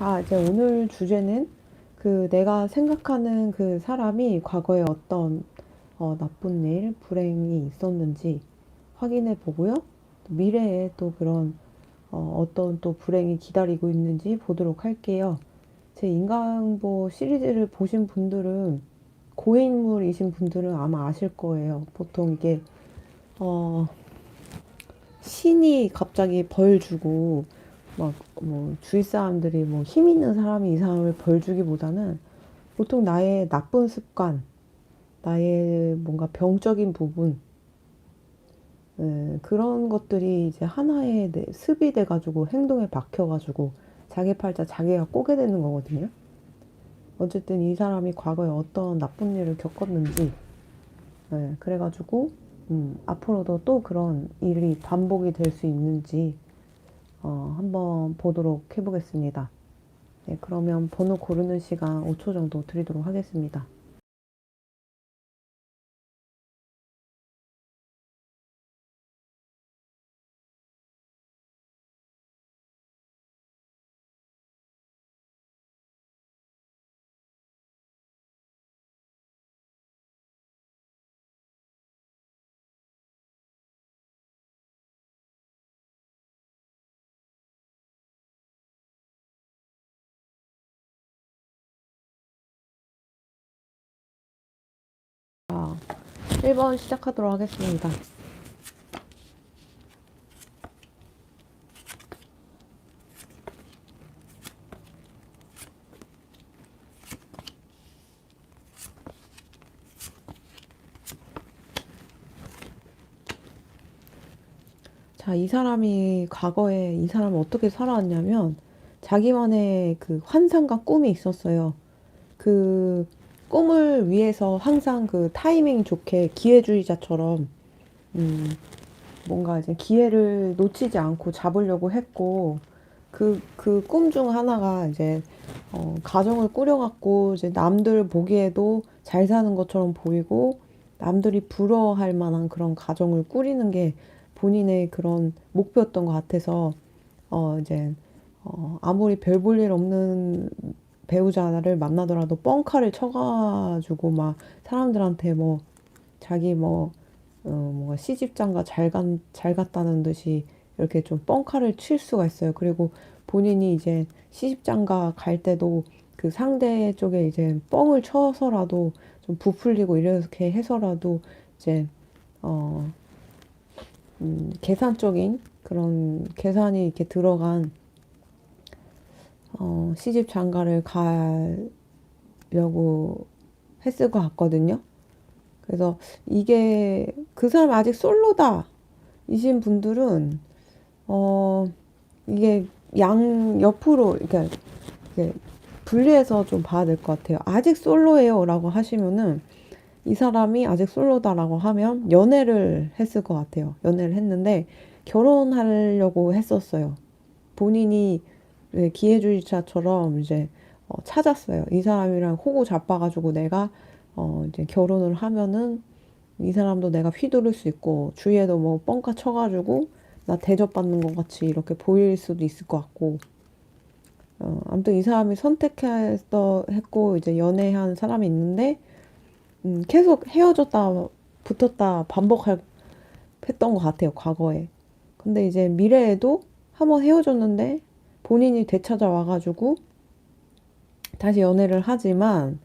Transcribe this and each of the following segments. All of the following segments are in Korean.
자, 이제 오늘 주제는 내가 생각하는 그 사람이 과거에 어떤 나쁜 일, 불행이 있었는지 확인해 보고요. 또 미래에 또 그런 어떤 또 불행이 기다리고 있는지 보도록 할게요. 제 인간보 시리즈를 보신 분들은 고인물이신 분들은 아마 아실 거예요. 보통 이게 어, 신이 갑자기 벌 주고 막 뭐 주위 사람들이 뭐 힘 있는 사람이 이 사람을 벌 주기보다는 보통 나의 나쁜 습관, 나의 뭔가 병적인 부분, 그런 것들이 이제 하나의 습이 돼가지고 행동에 박혀가지고 자기 팔자 자기가 꼬게 되는 거거든요. 어쨌든 이 사람이 과거에 어떤 나쁜 일을 겪었는지, 그래가지고 앞으로도 또 그런 일이 반복이 될 수 있는지 한번 보도록 해보겠습니다. 네, 그러면 번호 고르는 시간 5초 정도 드리도록 하겠습니다. 자, 1번 시작하도록 하겠습니다. 자, 이 사람이 과거에 이 사람은 어떻게 살아왔냐면 자기만의 그 환상과 꿈이 있었어요. 그 꿈을 위해서 항상 그 타이밍 좋게 기회주의자처럼 음, 뭔가 이제 기회를 놓치지 않고 잡으려고 했고 그 꿈 중 하나가 이제 가정을 꾸려갖고 이제 남들 보기에도 잘 사는 것처럼 보이고 남들이 부러워할 만한 그런 가정을 꾸리는 게 본인의 그런 목표였던 것 같아서 이제 아무리 별 볼 일 없는 배우자를 만나더라도 뻥카를 쳐가지고 막 사람들한테 뭐 자기 뭔가 시집장가 잘 갔다는 듯이 이렇게 좀 뻥카를 칠 수가 있어요. 그리고 본인이 이제 시집장가 갈 때도 그 상대 쪽에 이제 뻥을 쳐서라도 좀 부풀리고 이렇게 해서라도 이제 어, 계산적인 그런 계산이 이렇게 들어간 시집장가를 가려고 했을 것 같거든요. 그래서 이게 그 사람 아직 솔로다 이신 분들은 어 이게 양 옆으로 이렇게 분리해서 좀 봐야 될 것 같아요. 아직 솔로예요라고 하시면은 이 사람이 아직 솔로다라고 하면 연애를 했을 것 같아요. 연애를 했는데 결혼하려고 했었어요. 본인이 기회주의자처럼 이제 찾았어요. 이 사람이랑 호구 잡아가지고 내가 이제 결혼을 하면은 이 사람도 내가 휘두를 수 있고 주위에도 뭐 뻥까 쳐가지고 나 대접받는 것 같이 이렇게 보일 수도 있을 것 같고 아무튼 이 사람이 선택해서 했고 이제 연애한 사람이 있는데 계속 헤어졌다 붙었다 했던 것 같아요 과거에. 근데 이제 미래에도 한번 헤어졌는데 본인이 되찾아와가지고 다시 연애를 하지만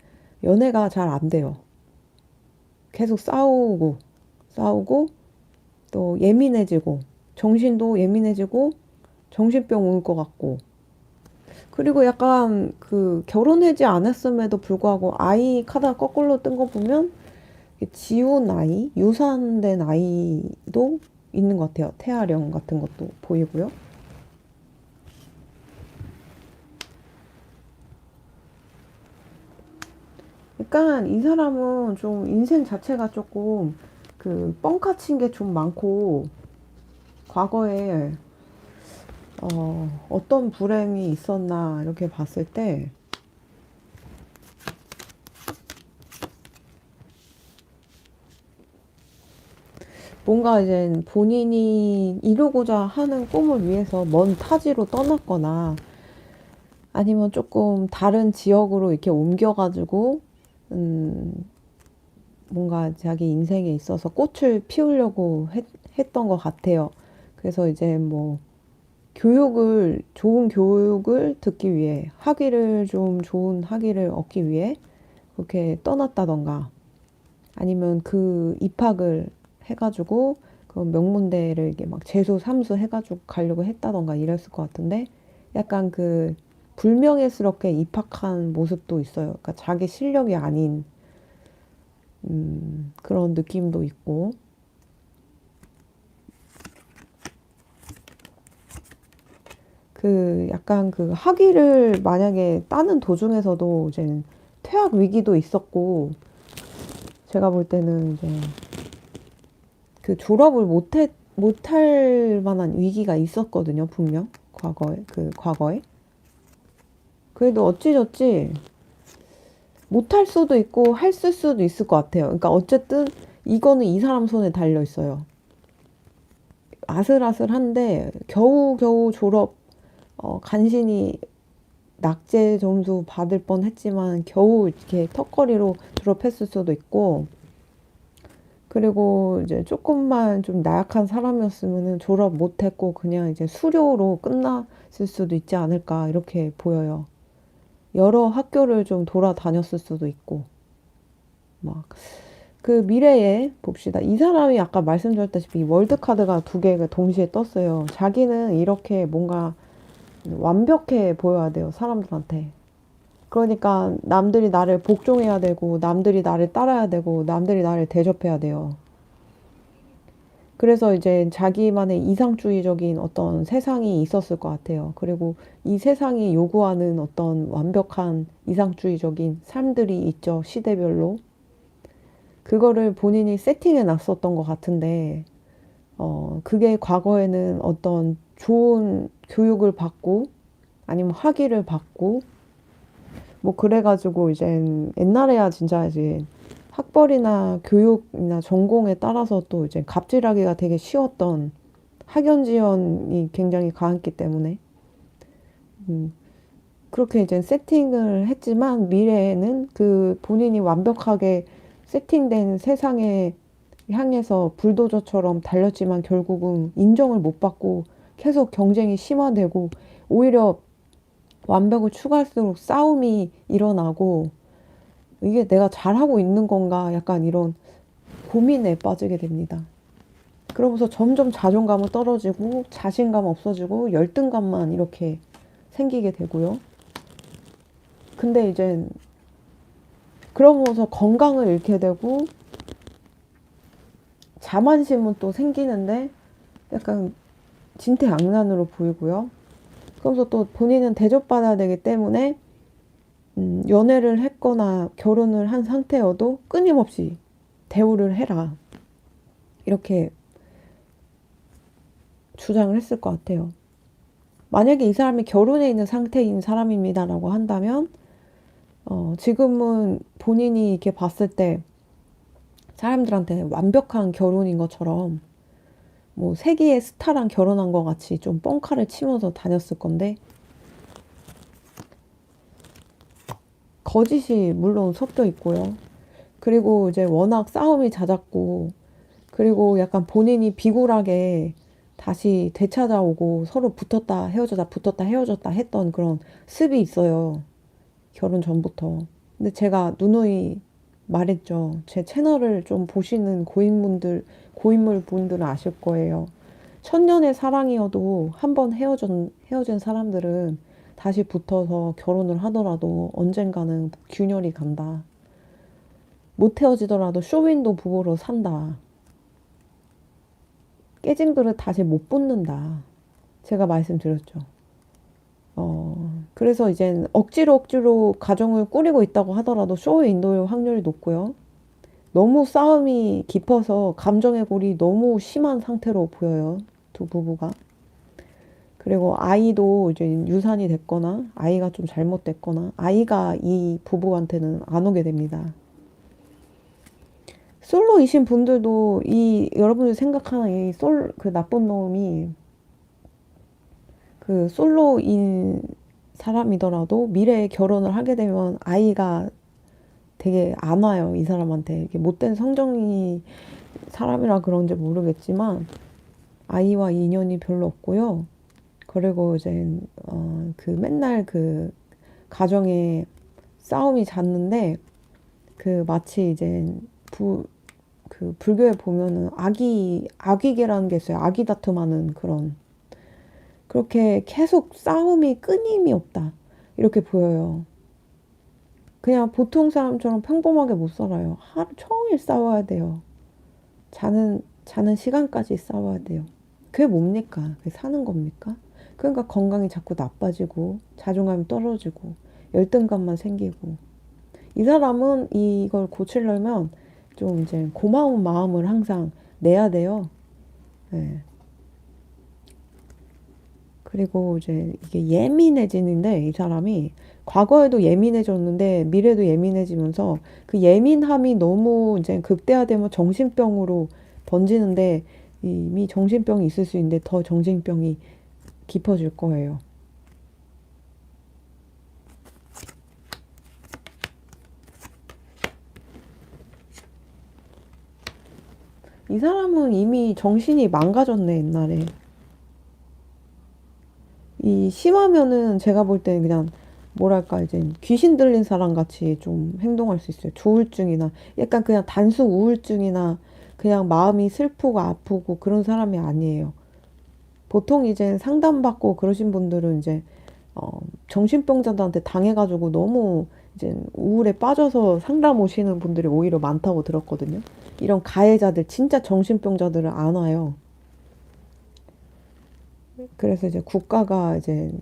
연애가 잘 안 돼요. 계속 싸우고 또 예민해지고 정신도 예민해지고 정신병 올 것 같고 그리고 약간 그 결혼하지 않았음에도 불구하고 아이 카드 거꾸로 뜬 거 보면 지운 아이, 유산된 아이도 있는 것 같아요. 태아령 같은 것도 보이고요. 그러니까 이 사람은 좀 인생 자체가 조금 그 뻥카 친 게 좀 많고 과거에 어떤 불행이 있었나 이렇게 봤을 때 뭔가 이제 본인이 이루고자 하는 꿈을 위해서 먼 타지로 떠났거나 아니면 조금 다른 지역으로 이렇게 옮겨가지고, 음, 뭔가 자기 인생에 있어서 꽃을 피우려고 했던 것 같아요. 그래서 이제 뭐, 좋은 교육을 듣기 위해, 학위를 좀 좋은 학위를 얻기 위해 그렇게 떠났다던가, 아니면 그 입학을 해가지고, 그 명문대를 이게 막 재수, 삼수 해가지고 가려고 했다던가 이랬을 것 같은데, 약간 그 불명예스럽게 입학한 모습도 있어요. 그러니까 자기 실력이 아닌, 그런 느낌도 있고, 그 약간 그 학위를 만약에 따는 도중에서도 이제 퇴학 위기도 있었고, 제가 볼 때는 이제 그 졸업을 못할 만한 위기가 있었거든요, 분명. 과거에. 그래도 어찌저찌 못할 수도 있고, 수도 있을 것 같아요. 그러니까 어쨌든 이거는 이 사람 손에 달려 있어요. 아슬아슬한데, 겨우겨우 간신히 낙제 점수 받을 뻔 했지만, 겨우 이렇게 턱걸이로 졸업했을 수도 있고, 그리고 이제 조금만 좀 나약한 사람이었으면은 졸업 못했고 그냥 이제 수료로 끝났을 수도 있지 않을까 이렇게 보여요. 여러 학교를 좀 돌아다녔을 수도 있고 막 그 미래에 봅시다. 이 사람이 아까 말씀드렸다시피 월드카드가 두 개가 동시에 떴어요. 자기는 이렇게 뭔가 완벽해 보여야 돼요, 사람들한테. 그러니까 남들이 나를 복종해야 되고 남들이 나를 따라야 되고 남들이 나를 대접해야 돼요. 그래서 이제 자기만의 이상주의적인 어떤 세상이 있었을 것 같아요. 그리고 이 세상이 요구하는 어떤 완벽한 이상주의적인 삶들이 있죠. 시대별로. 그거를 본인이 세팅해 놨었던 것 같은데, 그게 과거에는 어떤 좋은 교육을 받고, 아니면 학위를 받고, 뭐 그래가지고 이제 옛날에야 진짜 이제 학벌이나 교육이나 전공에 따라서 또 이제 갑질하기가 되게 쉬웠던 학연 지연이 굉장히 강했기 때문에 음, 그렇게 이제 세팅을 했지만 미래에는 그 본인이 완벽하게 세팅된 세상에 향해서 불도저처럼 달렸지만 결국은 인정을 못 받고 계속 경쟁이 심화되고 오히려 완벽을 추구할수록 싸움이 일어나고 이게 내가 잘하고 있는 건가 약간 이런 고민에 빠지게 됩니다. 그러면서 점점 자존감은 떨어지고 자신감 없어지고 열등감만 이렇게 생기게 되고요. 근데 이제 그러면서 건강을 잃게 되고 자만심은 또 생기는데 약간 진퇴양난으로 보이고요. 그러면서 또 본인은 대접받아야 되기 때문에 연애를 했거나 결혼을 한 상태여도 끊임없이 대우를 해라. 이렇게 주장을 했을 것 같아요. 만약에 이 사람이 결혼해 있는 상태인 사람입니다라고 한다면, 지금은 본인이 이렇게 봤을 때 사람들한테 완벽한 결혼인 것처럼, 뭐, 세계의 스타랑 결혼한 것 같이 좀 뻥카를 치면서 다녔을 건데, 거짓이 물론 섞여 있고요. 그리고 이제 워낙 싸움이 잦았고, 그리고 약간 본인이 비굴하게 다시 되찾아오고 서로 붙었다 헤어졌다 했던 그런 습이 있어요. 결혼 전부터. 근데 제가 누누이 말했죠. 제 채널을 좀 보시는 고인물 분들은 아실 거예요. 천년의 사랑이어도 한번 헤어진 사람들은 다시 붙어서 결혼을 하더라도 언젠가는 균열이 간다. 못 헤어지더라도 쇼윈도 부부로 산다. 깨진 그릇 다시 못 붓는다. 제가 말씀드렸죠. 그래서 이제 억지로 가정을 꾸리고 있다고 하더라도 쇼에 인도할 확률이 높고요. 너무 싸움이 깊어서 감정의 골이 너무 심한 상태로 보여요. 두 부부가. 그리고 아이도 이제 유산이 됐거나 아이가 좀 잘못됐거나 아이가 이 부부한테는 안 오게 됩니다. 솔로이신 분들도 이 여러분들 생각하는 그 나쁜 놈이 그 솔로인 사람이더라도 미래에 결혼을 하게 되면 아이가 되게 안 와요. 이 사람한테. 이게 못된 성정이 사람이라 그런지 모르겠지만 아이와 인연이 별로 없고요. 그리고 이제 그 맨날 그 가정에 싸움이 잦는데 그 마치 이제 그 불교에 보면은 아기계라는 게 있어요. 아기 다툼하는 그런 그렇게 계속 싸움이 끊임이 없다. 이렇게 보여요. 그냥 보통 사람처럼 평범하게 못 살아요. 하루 종일 싸워야 돼요. 자는 시간까지 싸워야 돼요. 그게 뭡니까? 그게 사는 겁니까? 그러니까 건강이 자꾸 나빠지고 자존감이 떨어지고 열등감만 생기고 이 사람은 이걸 고치려면 좀 이제 고마운 마음을 항상 내야 돼요. 네. 그리고 이제 이게 예민해지는데 이 사람이 과거에도 예민해졌는데 미래도 예민해지면서 그 예민함이 너무 이제 극대화되면 정신병으로 번지는데 이미 정신병이 있을 수 있는데 더 정신병이 깊어질 거예요. 이 사람은 이미 정신이 망가졌네, 옛날에. 이 심하면은 제가 볼 때는 그냥 뭐랄까 이제 귀신 들린 사람 같이 좀 행동할 수 있어요. 조울증이나 약간 그냥 단순 우울증이나 그냥 마음이 슬프고 아프고 그런 사람이 아니에요. 보통 이제 상담받고 그러신 분들은 이제 정신병자들한테 당해가지고 너무 이제 우울에 빠져서 상담 오시는 분들이 오히려 많다고 들었거든요. 이런 가해자들 진짜 정신병자들은 안 와요. 그래서 이제 국가가 이제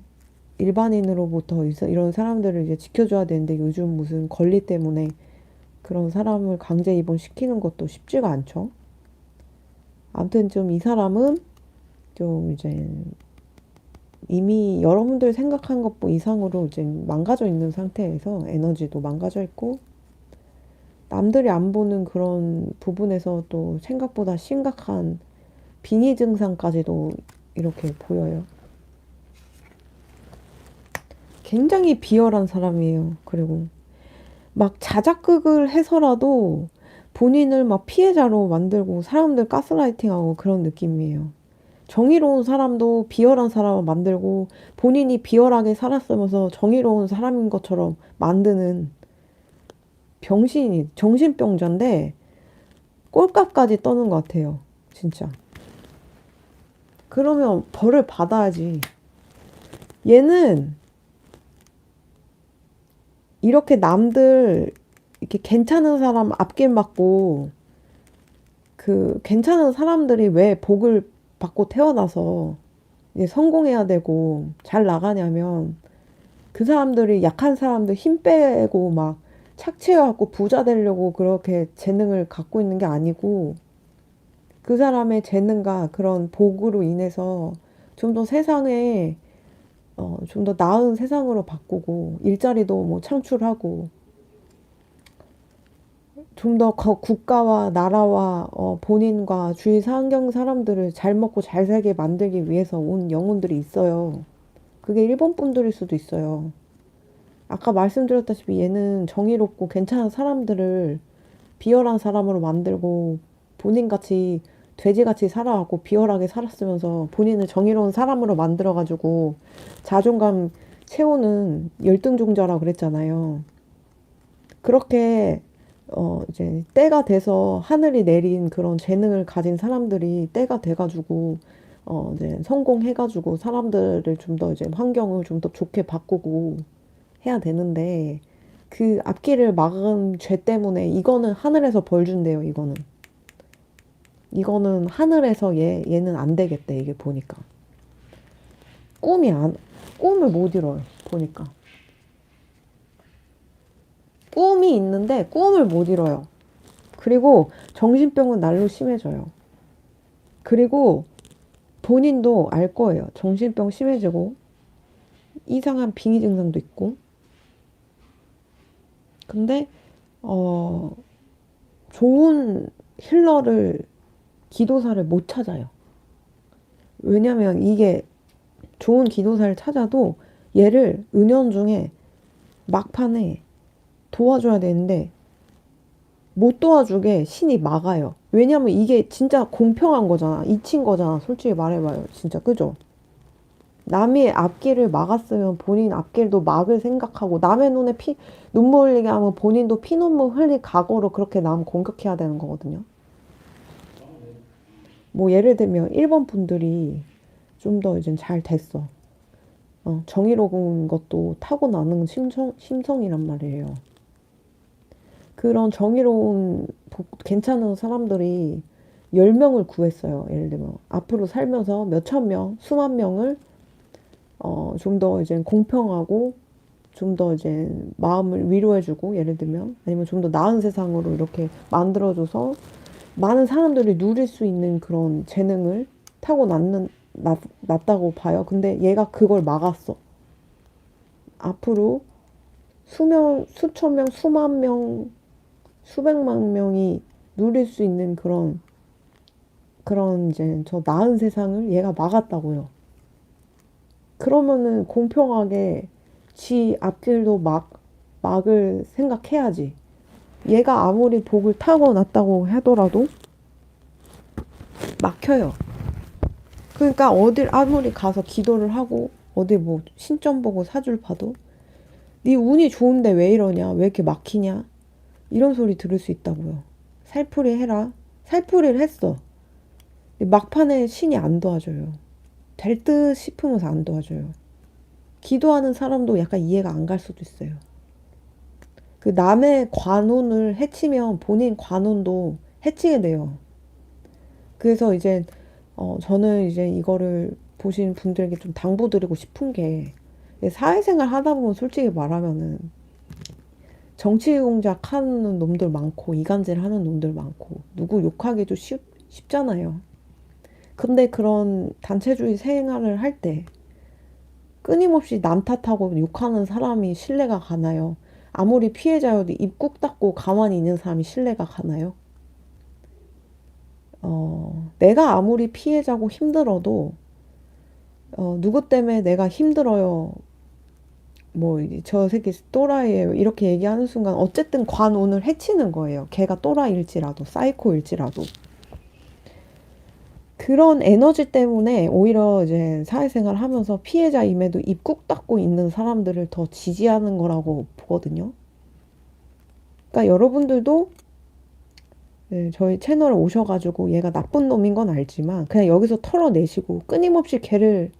일반인으로부터 이런 사람들을 이제 지켜줘야 되는데 요즘 무슨 권리 때문에 그런 사람을 강제 입원시키는 것도 쉽지가 않죠. 아무튼 좀 이 사람은 좀 이제 이미 여러분들 생각한 것보 이상으로 이제 망가져 있는 상태에서 에너지도 망가져 있고 남들이 안 보는 그런 부분에서 또 생각보다 심각한 빙의 증상까지도 이렇게 보여요. 굉장히 비열한 사람이에요. 그리고 막 자작극을 해서라도 본인을 막 피해자로 만들고 사람들 가스라이팅하고 그런 느낌이에요. 정의로운 사람도 비열한 사람을 만들고 본인이 비열하게 살았으면서 정의로운 사람인 것처럼 만드는 병신이 정신병자인데 꼴값까지 떠는 것 같아요. 진짜. 그러면 벌을 받아야지. 얘는 이렇게 남들 이렇게 괜찮은 사람 앞길 맞고 그 괜찮은 사람들이 왜 복을 받고 태어나서 이제 성공해야 되고 잘 나가냐면 그 사람들이 약한 사람들 힘 빼고 막 착취해갖고 부자 되려고 그렇게 재능을 갖고 있는 게 아니고 그 사람의 재능과 그런 복으로 인해서 좀 더 세상에 좀 더 나은 세상으로 바꾸고 일자리도 뭐 창출하고 좀 더 국가와 나라와 본인과 주위 환경 사람들을 잘 먹고 잘 살게 만들기 위해서 온 영혼들이 있어요. 그게 일본 분들일 수도 있어요. 아까 말씀드렸다시피 얘는 정의롭고 괜찮은 사람들을 비열한 사람으로 만들고 본인같이 돼지같이 살아왔고 비열하게 살았으면서 본인을 정의로운 사람으로 만들어가지고 자존감 채우는 열등종자라 그랬잖아요. 그렇게 이제 때가 돼서 하늘이 내린 그런 재능을 가진 사람들이 때가 돼가지고 이제 성공해가지고 사람들을 좀 더 이제 환경을 좀 더 좋게 바꾸고 해야 되는데 그 앞길을 막은 죄 때문에 이거는 하늘에서 벌 준대요. 이거는 하늘에서 얘는 안 되겠대. 이게 보니까 꿈이 안 꿈을 못 이뤄요. 보니까 꿈이 있는데 꿈을 못 이뤄요. 그리고 정신병은 날로 심해져요. 그리고 본인도 알 거예요. 정신병 심해지고 이상한 빙의 증상도 있고. 근데 좋은 힐러를 기도사를 못 찾아요. 왜냐면 이게 좋은 기도사를 찾아도 얘를 은연중에 막판에 도와줘야 되는데 못 도와주게 신이 막아요. 왜냐면 이게 진짜 공평한 거잖아. 이친 거잖아. 솔직히 말해봐요. 진짜 그죠? 남의 앞길을 막았으면 본인 앞길도 막을 생각하고 남의 눈에 눈물 흘리게 하면 본인도 피눈물 흘릴 각오로 그렇게 남 공격해야 되는 거거든요. 뭐 예를 들면 일본 분들이 좀 더 이제 잘 됐어. 정의로운 것도 타고나는 심성이란 말이에요. 그런 정의로운 괜찮은 사람들이 10명을 구했어요. 예를 들면 앞으로 살면서 몇천 명, 수만 명을 좀 더 이제 공평하고 좀 더 이제 마음을 위로해주고 예를 들면 아니면 좀 더 나은 세상으로 이렇게 만들어줘서 많은 사람들이 누릴 수 있는 그런 재능을 났다고 봐요. 근데 얘가 그걸 막았어. 앞으로 수천 명, 수만 명, 수백만 명이 누릴 수 있는 그런 이제 저 나은 세상을 얘가 막았다고요. 그러면은 공평하게 지 앞길도 막을 생각해야지. 얘가 아무리 복을 타고났다고 하더라도 막혀요. 그러니까 어딜 아무리 가서 기도를 하고 어디 뭐 신점 보고 사줄 봐도 네 운이 좋은데 왜 이러냐? 왜 이렇게 막히냐? 이런 소리 들을 수 있다고요. 살풀이 해라. 살풀이를 했어. 막판에 신이 안 도와줘요. 될 듯 싶으면서 안 도와줘요. 기도하는 사람도 약간 이해가 안 갈 수도 있어요. 그 남의 관운을 해치면 본인 관운도 해치게 돼요. 그래서 이제 저는 이제 이거를 보신 분들에게 좀 당부드리고 싶은 게 사회생활 하다 보면 솔직히 말하면은 정치 공작 하는 놈들 많고 이간질 하는 놈들 많고 누구 욕하기도 쉽잖아요. 근데 그런 단체주의 생활을 할 때 끊임없이 남 탓하고 욕하는 사람이 신뢰가 가나요? 아무리 피해자여도 입 꾹 닫고 가만히 있는 사람이 신뢰가 가나요? 내가 아무리 피해자고 힘들어도 누구 때문에 내가 힘들어요. 뭐 저 새끼 또라이예요. 이렇게 얘기하는 순간 어쨌든 관운을 해치는 거예요. 걔가 또라이일지라도 사이코일지라도. 그런 에너지 때문에 오히려 이제 사회생활 하면서 피해자임에도 입 꾹 닫고 있는 사람들을 더 지지하는 거라고 보거든요. 그러니까 여러분들도 저희 채널에 오셔가지고 얘가 나쁜 놈인 건 알지만 그냥 여기서 털어내시고 끊임없이 걔를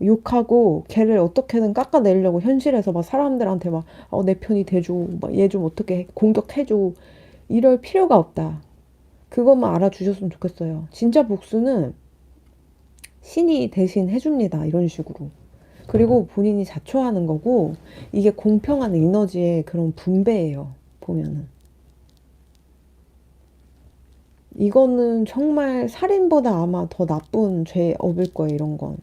욕하고 걔를 어떻게든 깎아내려고 현실에서 막 사람들한테 막 내 편이 돼줘, 막 얘 좀 어떻게 공격해줘 이럴 필요가 없다. 그것만 알아주셨으면 좋겠어요. 진짜 복수는 신이 대신 해줍니다. 이런 식으로. 그리고 본인이 자초하는 거고 이게 공평한 에너지의 그런 분배예요. 보면은. 이거는 정말 살인보다 아마 더 나쁜 죄업일 거예요. 이런 건.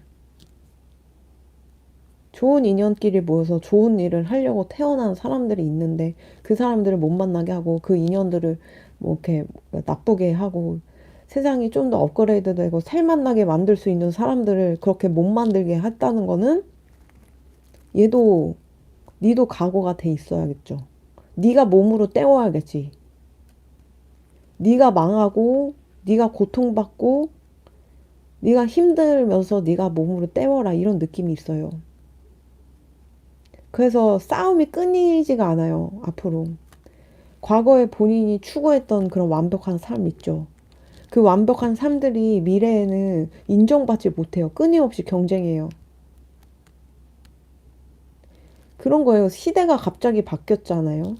좋은 인연끼리 모여서 좋은 일을 하려고 태어난 사람들이 있는데 그 사람들을 못 만나게 하고 그 인연들을 뭐 이렇게 나쁘게 하고 세상이 좀 더 업그레이드 되고 살만나게 만들 수 있는 사람들을 그렇게 못 만들게 했다는 거는 얘도 니도 각오가 돼 있어야겠죠. 네가 몸으로 때워야겠지. 네가 망하고 네가 고통받고 네가 힘들면서 네가 몸으로 때워라 이런 느낌이 있어요. 그래서 싸움이 끊이지가 않아요. 앞으로. 과거에 본인이 추구했던 그런 완벽한 삶 있죠. 그 완벽한 삶들이 미래에는 인정받지 못해요. 끊임없이 경쟁해요. 그런 거예요. 시대가 갑자기 바뀌었잖아요.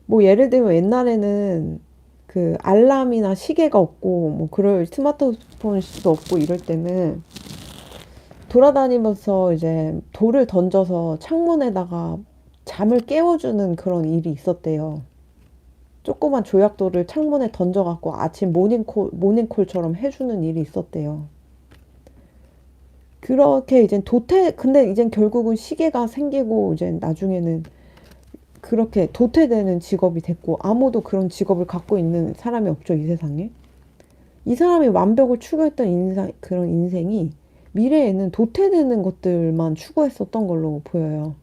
뭐 예를 들면 옛날에는 그 알람이나 시계가 없고 뭐 그럴 스마트폰도 없고 이럴 때는 돌아다니면서 이제 돌을 던져서 창문에다가 잠을 깨워주는 그런 일이 있었대요. 조그만 조약돌을 창문에 던져갖고 아침 모닝콜처럼 해주는 일이 있었대요. 그렇게 이제 근데 이제 결국은 시계가 생기고 이제 나중에는 그렇게 도태되는 직업이 됐고 아무도 그런 직업을 갖고 있는 사람이 없죠, 이 세상에. 이 사람이 완벽을 추구했던 그런 인생이 미래에는 도태되는 것들만 추구했었던 걸로 보여요.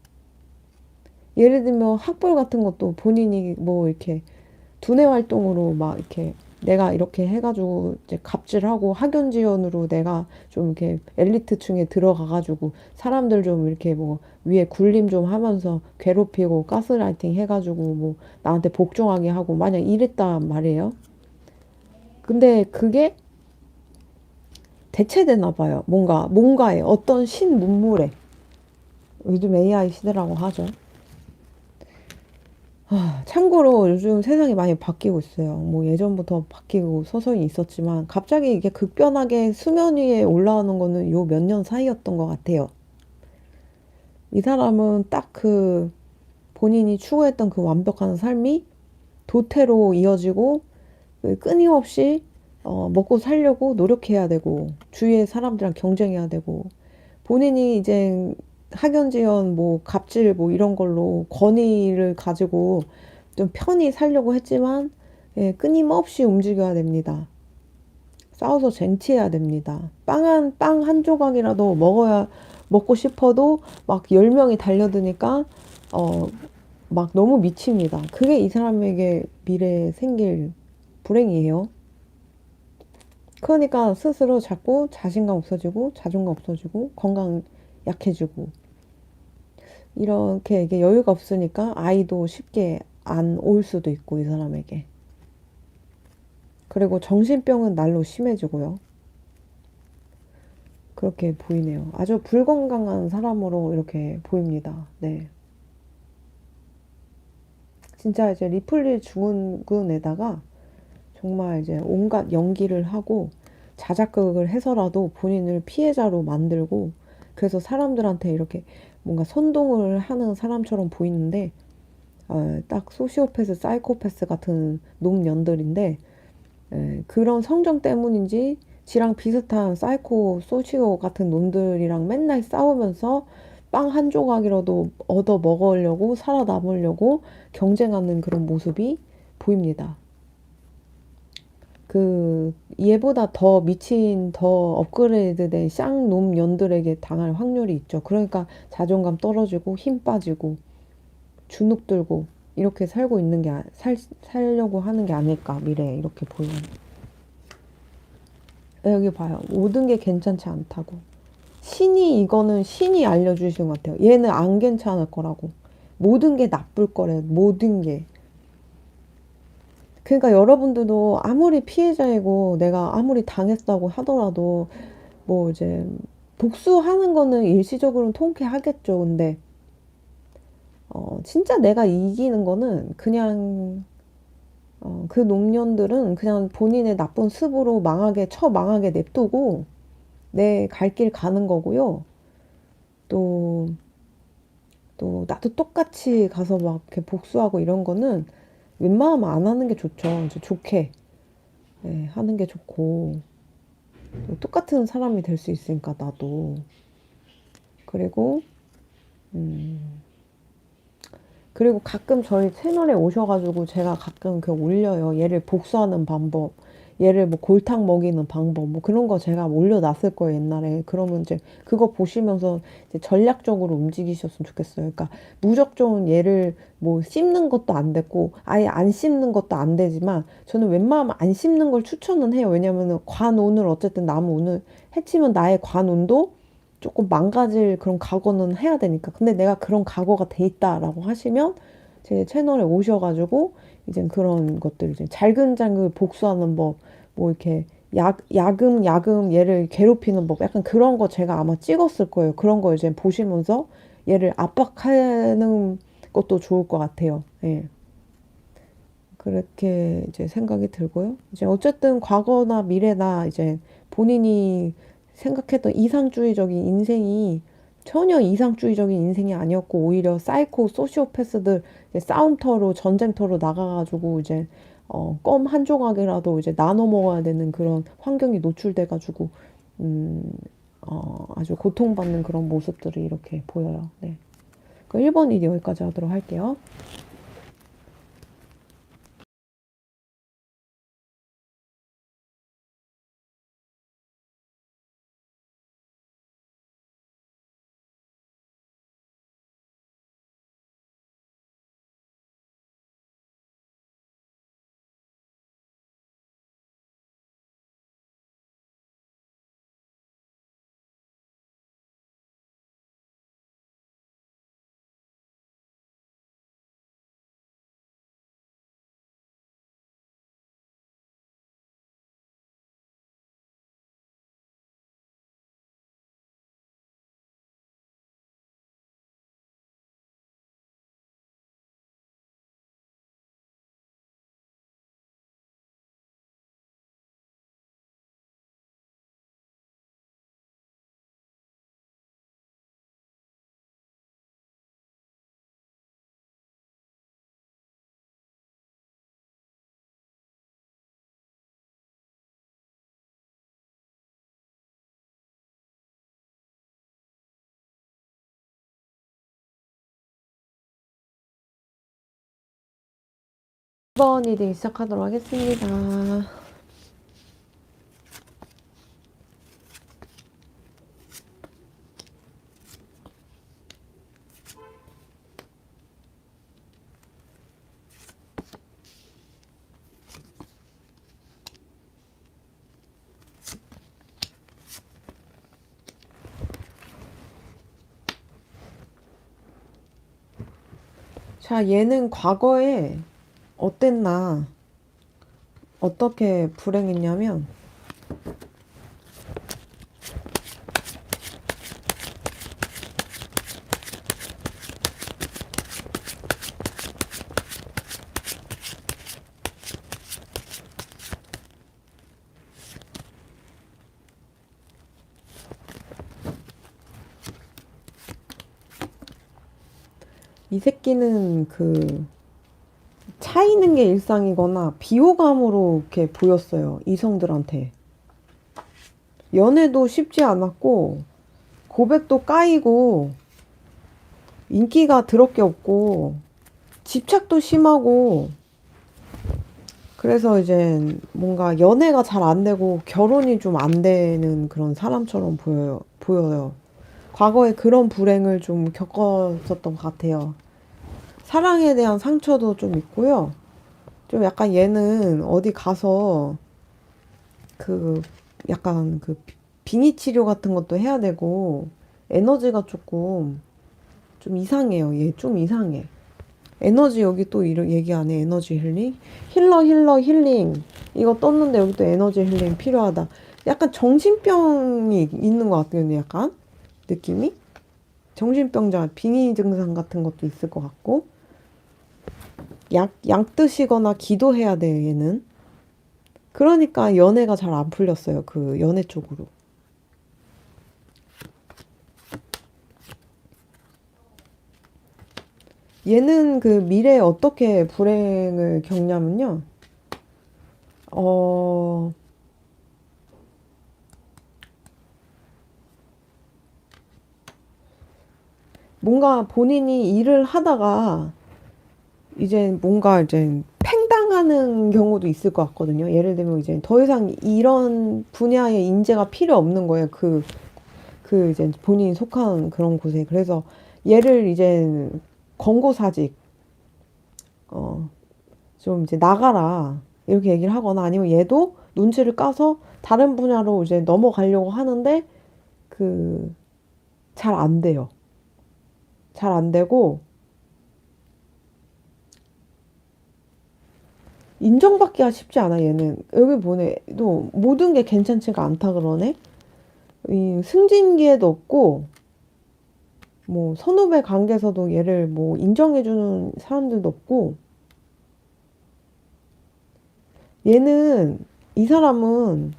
예를 들면 학벌 같은 것도 본인이 뭐 이렇게 두뇌 활동으로 막 이렇게 내가 이렇게 해가지고 이제 갑질하고 학연 지원으로 내가 좀 이렇게 엘리트층에 들어가가지고 사람들 좀 이렇게 뭐 위에 군림 좀 하면서 괴롭히고 가스라이팅 해가지고 뭐 나한테 복종하게 하고 만약 이랬단 말이에요. 근데 그게 대체되나 봐요. 뭔가에 어떤 신문물에 요즘 AI 시대라고 하죠. 참고로 요즘 세상이 많이 바뀌고 있어요. 뭐 예전부터 바뀌고 서서히 있었지만 갑자기 이게 급변하게 수면 위에 올라오는 거는 요 몇 년 사이였던 것 같아요. 이 사람은 딱 그 본인이 추구했던 그 완벽한 삶이 도태로 이어지고 끊임없이 먹고 살려고 노력해야 되고 주위의 사람들이랑 경쟁해야 되고 본인이 이제 학연지연 뭐 갑질 뭐 이런 걸로 권위를 가지고 좀 편히 살려고 했지만 예, 끊임없이 움직여야 됩니다. 싸워서 쟁취해야 됩니다. 빵 한 조각이라도 먹고 싶어도 막 10명이 달려드니까 어, 막 너무 미칩니다. 그게 이 사람에게 미래에 생길 불행이에요. 그러니까 스스로 자꾸 자신감 없어지고 자존감 없어지고 건강 약해지고 이렇게 이게 여유가 없으니까 아이도 쉽게 안 올 수도 있고 이 사람에게. 그리고 정신병은 날로 심해지고요. 그렇게 보이네요. 아주 불건강한 사람으로 이렇게 보입니다. 네. 진짜 이제 리플리 증후군에다가 정말 이제 온갖 연기를 하고 자작극을 해서라도 본인을 피해자로 만들고 그래서 사람들한테 이렇게 뭔가 선동을 하는 사람처럼 보이는데 딱 소시오패스, 사이코패스 같은 놈년들인데 그런 성정 때문인지 지랑 비슷한 사이코, 소시오 같은 놈들이랑 맨날 싸우면서 빵 한 조각이라도 얻어 먹으려고 살아남으려고 경쟁하는 그런 모습이 보입니다. 그 얘보다 더 미친 더 업그레이드된 쌍놈 년들에게 당할 확률이 있죠. 그러니까 자존감 떨어지고 힘 빠지고 주눅 들고 이렇게 살고 있는 게 살려고 하는 게 아닐까 미래에 이렇게 보여요. 여기 봐요. 모든 게 괜찮지 않다고. 이거는 신이 알려주신 것 같아요. 얘는 안 괜찮을 거라고. 모든 게 나쁠 거래. 모든 게. 그러니까 여러분들도 아무리 피해자이고 내가 아무리 당했다고 하더라도 뭐 이제 복수하는 거는 일시적으로는 통쾌하겠죠. 근데 진짜 내가 이기는 거는 그냥 그 노년들은 그냥 본인의 나쁜 습으로 망하게 냅두고 내 갈 길 가는 거고요. 또, 또 나도 똑같이 가서 막 이렇게 복수하고 이런 거는 웬만하면 안 하는 게 좋죠. 이제 좋게 하는 게 좋고 또 똑같은 사람이 될 수 있으니까 나도. 그리고 음, 그리고 가끔 저희 채널에 오셔가지고 제가 가끔 그 올려요. 얘를 복수하는 방법, 얘를 뭐 골탕 먹이는 방법, 뭐 그런 거 제가 올려놨을 거예요, 옛날에. 그러면 이제 그거 보시면서 이제 전략적으로 움직이셨으면 좋겠어요. 그러니까 무작정 얘를 뭐 씹는 것도 안 됐고, 아예 안 씹는 것도 안 되지만, 저는 웬만하면 안 씹는 걸 추천은 해요. 왜냐면은 관운을 어쨌든 남운을 해치면 나의 관운도 조금 망가질 그런 각오는 해야 되니까. 근데 내가 그런 각오가 돼 있다라고 하시면 제 채널에 오셔가지고 이제 그런 것들 이제 잘근잘근 복수하는 법, 뭐 이렇게 야금 얘를 괴롭히는 법, 약간 그런 거 제가 아마 찍었을 거예요. 그런 거 이제 보시면서 얘를 압박하는 것도 좋을 것 같아요. 예. 그렇게 이제 생각이 들고요. 이제 어쨌든 과거나 미래나 이제 본인이 생각했던 이상주의적인 인생이 전혀 이상주의적인 인생이 아니었고 오히려 사이코 소시오패스들 싸움터로 전쟁터로 나가가지고 이제 껌 한 조각이라도 이제 나눠 먹어야 되는 그런 환경이 노출돼가지고 음, 아주 고통받는 그런 모습들이 이렇게 보여요. 네. 그 1번 일이 여기까지 하도록 할게요. 2번 리딩 시작하도록 하겠습니다. 자, 얘는 과거에 어땠나, 어떻게 불행했냐면, 이 새끼는 차이는 게 일상이거나 비호감으로 이렇게 보였어요. 이성들한테. 연애도 쉽지 않았고, 고백도 까이고, 인기가 더럽게 없고, 집착도 심하고, 그래서 이제 뭔가 연애가 잘 안 되고 결혼이 좀 안 되는 그런 사람처럼 보여요. 과거에 그런 불행을 좀 겪었었던 것 같아요. 사랑에 대한 상처도 좀 있고요. 좀 약간 얘는 어디 가서 그 약간 빙의 치료 같은 것도 해야 되고 에너지가 조금 좀 이상해요. 얘 좀 이상해. 에너지 여기 또 얘기 안 해. 에너지 힐링? 힐러 힐링. 이거 떴는데 여기 또 에너지 힐링 필요하다. 약간 정신병이 있는 것 같거든요. 약간 느낌이. 정신병자 빙의 증상 같은 것도 있을 것 같고. 약 드시거나 기도해야 돼요. 얘는. 그러니까 연애가 잘 안 풀렸어요. 그 연애 쪽으로. 얘는 그 미래에 어떻게 불행을 겪냐면요. 뭔가 본인이 일을 하다가 이제 뭔가 이제 팽당하는 경우도 있을 것 같거든요. 예를 들면 이제 더 이상 이런 분야의 인재가 필요 없는 거예요. 이제 본인이 속한 그런 곳에. 그래서 얘를 이제 권고사직, 좀 이제 나가라. 이렇게 얘기를 하거나 아니면 얘도 눈치를 까서 다른 분야로 이제 넘어가려고 하는데 잘 안 돼요. 잘 안 되고 인정받기가 쉽지 않아 얘는. 여기 보네. 또 모든 게 괜찮지가 않다 그러네. 이 승진기회도 없고 뭐 선후배 관계에서도 얘를 뭐 인정해주는 사람들도 없고 얘는 이 사람은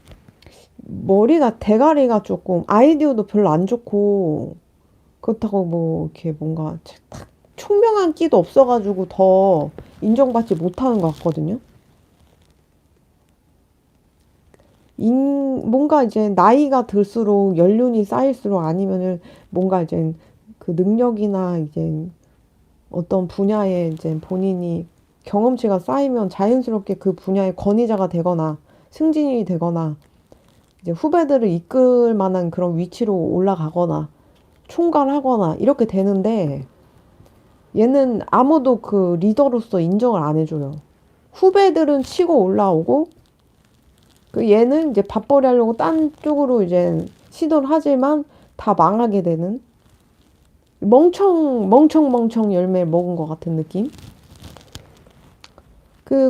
머리가 대가리가 조금 아이디어도 별로 안 좋고 그렇다고 뭐 이렇게 뭔가 딱 총명한 끼도 없어가지고 더 인정받지 못하는 것 같거든요. 뭔가 이제 나이가 들수록 연륜이 쌓일수록 아니면은 뭔가 이제 그 능력이나 이제 어떤 분야에 이제 본인이 경험치가 쌓이면 자연스럽게 그 분야의 권위자가 되거나 승진이 되거나 이제 후배들을 이끌 만한 그런 위치로 올라가거나 총괄하거나 이렇게 되는데 얘는 아무도 그 리더로서 인정을 안 해줘요. 후배들은 치고 올라오고 얘는 이제 밥벌이 하려고 딴 쪽으로 이제 시도를 하지만 다 망하게 되는 멍청 열매 먹은 것 같은 느낌?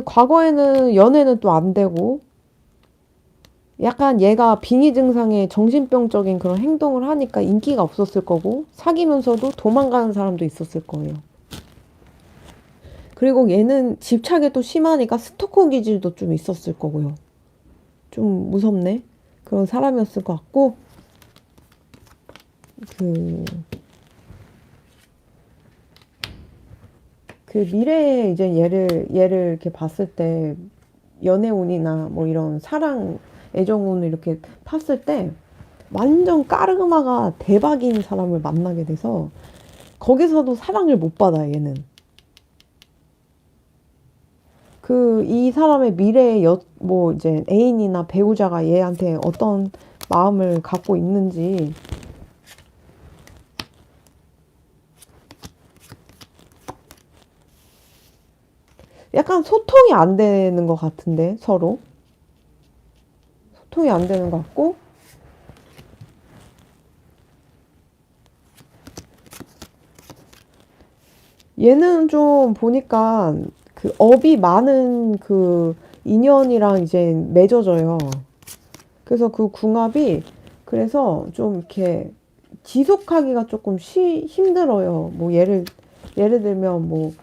과거에는 연애는 또 안 되고 약간 얘가 빙의 증상에 정신병적인 그런 행동을 하니까 인기가 없었을 거고 사귀면서도 도망가는 사람도 있었을 거예요. 그리고 얘는 집착이 또 심하니까 스토커 기질도 좀 있었을 거고요. 좀 무섭네. 그런 사람이었을 것 같고 미래에 이제 얘를 이렇게 봤을 때 연애운이나 뭐 이런 사랑 애정운을 이렇게 봤을 때 완전 까르마가 대박인 사람을 만나게 돼서 거기서도 사랑을 못 받아 얘는. 이 사람의 미래의 뭐 이제 애인이나 배우자가 얘한테 어떤 마음을 갖고 있는지. 약간 소통이 안 되는 것 같은데, 서로. 소통이 안 되는 것 같고, 얘는 좀 보니까 업이 많은 인연이랑 이제 맺어져요. 그래서 궁합이, 그래서 좀 이렇게 지속하기가 조금 힘들어요. 뭐 예를 들면 뭐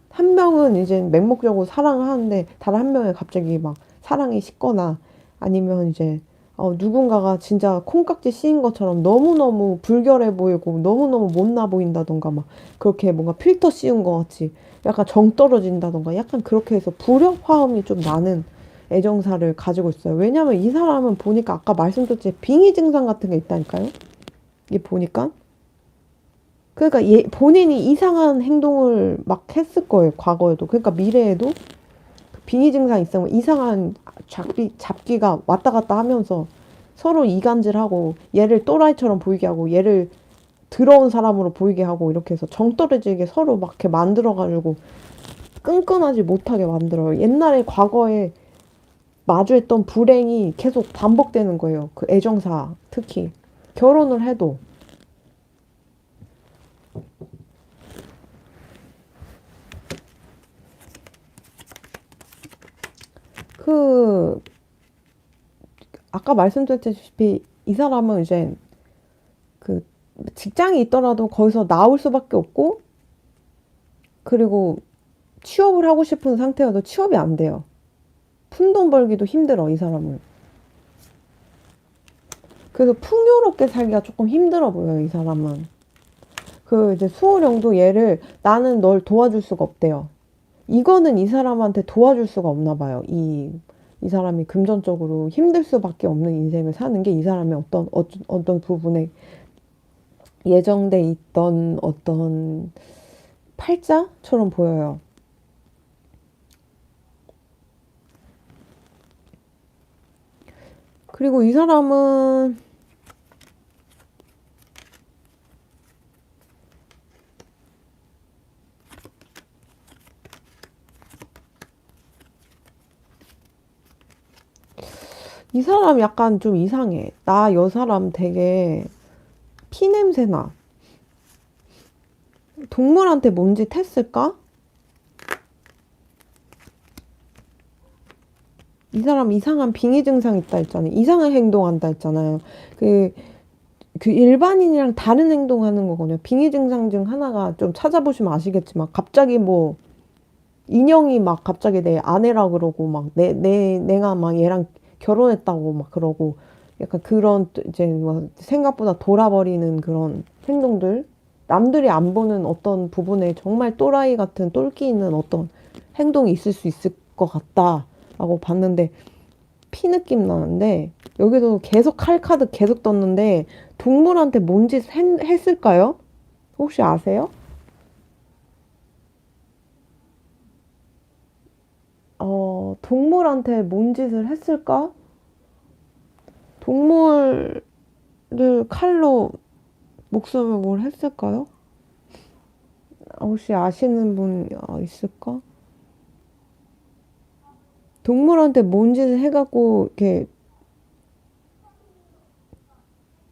한 명은 이제 맹목적으로 사랑을 하는데 다른 한 명이 갑자기 막 사랑이 식거나, 아니면 이제 누군가가 진짜 콩깍지 씌인 것처럼 너무너무 불결해 보이고 너무너무 못나 보인다던가, 막 그렇게 뭔가 필터 씌운 것 같이 약간 정 떨어진다던가, 약간 그렇게 해서 불협화음이 좀 나는 애정사를 가지고 있어요. 왜냐면 이 사람은 보니까 아까 말씀드렸지, 빙의 증상 같은 게 있다니까요. 이게 보니까. 그러니까 본인이 이상한 행동을 막 했을 거예요. 과거에도. 그러니까 미래에도 빙의 증상 있으면 이상한 잡기가 왔다 갔다 하면서 서로 이간질하고, 얘를 또라이처럼 보이게 하고, 얘를 더러운 사람으로 보이게 하고, 이렇게 해서 정 떨어지게 서로 막 이렇게 만들어가지고 끈끈하지 못하게 만들어요. 옛날에 과거에 마주했던 불행이 계속 반복되는 거예요. 그 애정사 특히 결혼을 해도. 그 아까 말씀드렸다시피 이 사람은 이제 그 직장이 있더라도 거기서 나올 수밖에 없고, 그리고 취업을 하고 싶은 상태여도 취업이 안 돼요. 푼돈 벌기도 힘들어 이 사람은. 그래서 풍요롭게 살기가 조금 힘들어 보여요 이 사람은. 이제 수호령도 얘를, 나는 널 도와줄 수가 없대요. 이거는 이 사람한테 도와줄 수가 없나 봐요. 이 사람이 금전적으로 힘들 수밖에 없는 인생을 사는 게 이 사람의 어떤 부분에 예정돼 있던 어떤 팔자처럼 보여요. 그리고 이 사람 약간 좀 이상해. 여 사람 되게 피냄새 나. 동물한테 뭔짓 했을까? 이 사람 이상한 빙의 증상 있다 했잖아요. 이상한 행동한다 했잖아요. 그, 일반인이랑 다른 행동하는 거거든요. 빙의 증상 중 하나가, 좀 찾아보시면 아시겠지만, 갑자기 뭐 인형이 막 갑자기 내 아내라 그러고, 막 내가 막 얘랑 결혼했다고 막 그러고, 약간 그런 이제 뭐 생각보다 돌아버리는 그런 행동들, 남들이 안 보는 어떤 부분에 정말 또라이 같은 똘끼 있는 어떤 행동이 있을 수 있을 것 같다라고 봤는데, 피 느낌 나는데, 여기도 계속 칼카드 계속 떴는데, 동물한테 뭔 짓 했을까요? 혹시 아세요? 동물한테 뭔 짓을 했을까? 동물을 칼로 목숨을 뭘 했을까요? 혹시 아시는 분 있을까? 동물한테 뭔 짓을 해갖고 이렇게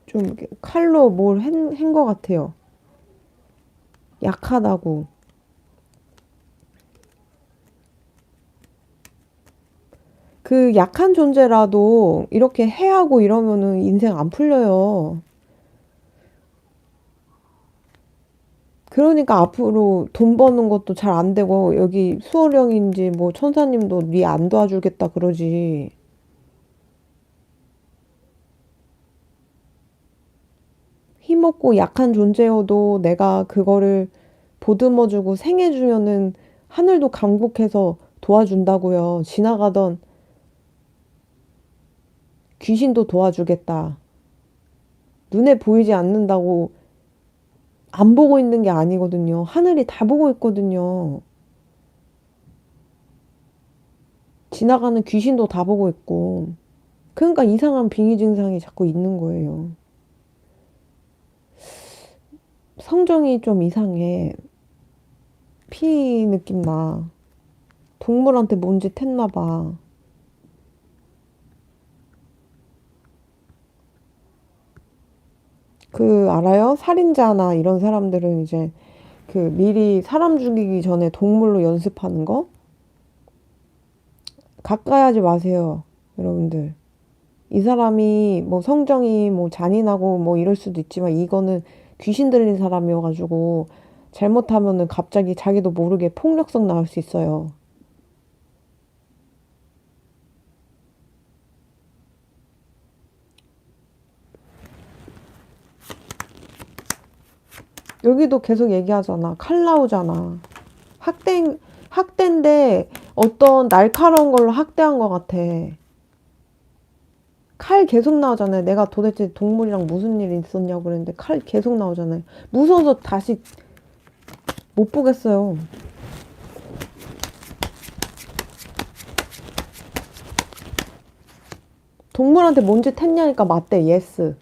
좀 이렇게 칼로 뭘 한 것 같아요. 약하다고. 약한 존재라도 이렇게 해하고 이러면은 인생 안 풀려요. 그러니까 앞으로 돈 버는 것도 잘 안 되고, 여기 수호령인지 뭐 천사님도 니 안 도와주겠다 그러지. 힘없고 약한 존재여도 내가 그거를 보듬어주고 생해주면은 하늘도 강복해서 도와준다고요. 지나가던 귀신도 도와주겠다. 눈에 보이지 않는다고 안 보고 있는 게 아니거든요. 하늘이 다 보고 있거든요. 지나가는 귀신도 다 보고 있고. 그러니까 이상한 빙의 증상이 자꾸 있는 거예요. 성정이 좀 이상해. 피 느낌 나. 동물한테 뭔 짓 했나 봐. 그 알아요? 살인자나 이런 사람들은 이제 그 미리 사람 죽이기 전에 동물로 연습하는 거? 가까이 하지 마세요, 여러분들. 이 사람이 뭐 성정이 뭐 잔인하고 뭐 이럴 수도 있지만 이거는 귀신 들린 사람이어가지고 잘못하면은 갑자기 자기도 모르게 폭력성 나올 수 있어요. 여기도 계속 얘기하잖아. 칼 나오잖아. 학대인데 어떤 날카로운 걸로 학대한 것 같아. 칼 계속 나오잖아요. 내가 도대체 동물이랑 무슨 일이 있었냐고 그랬는데 칼 계속 나오잖아요. 무서워서 다시 못 보겠어요. 동물한테 뭔 짓 했냐니까 맞대. 예스.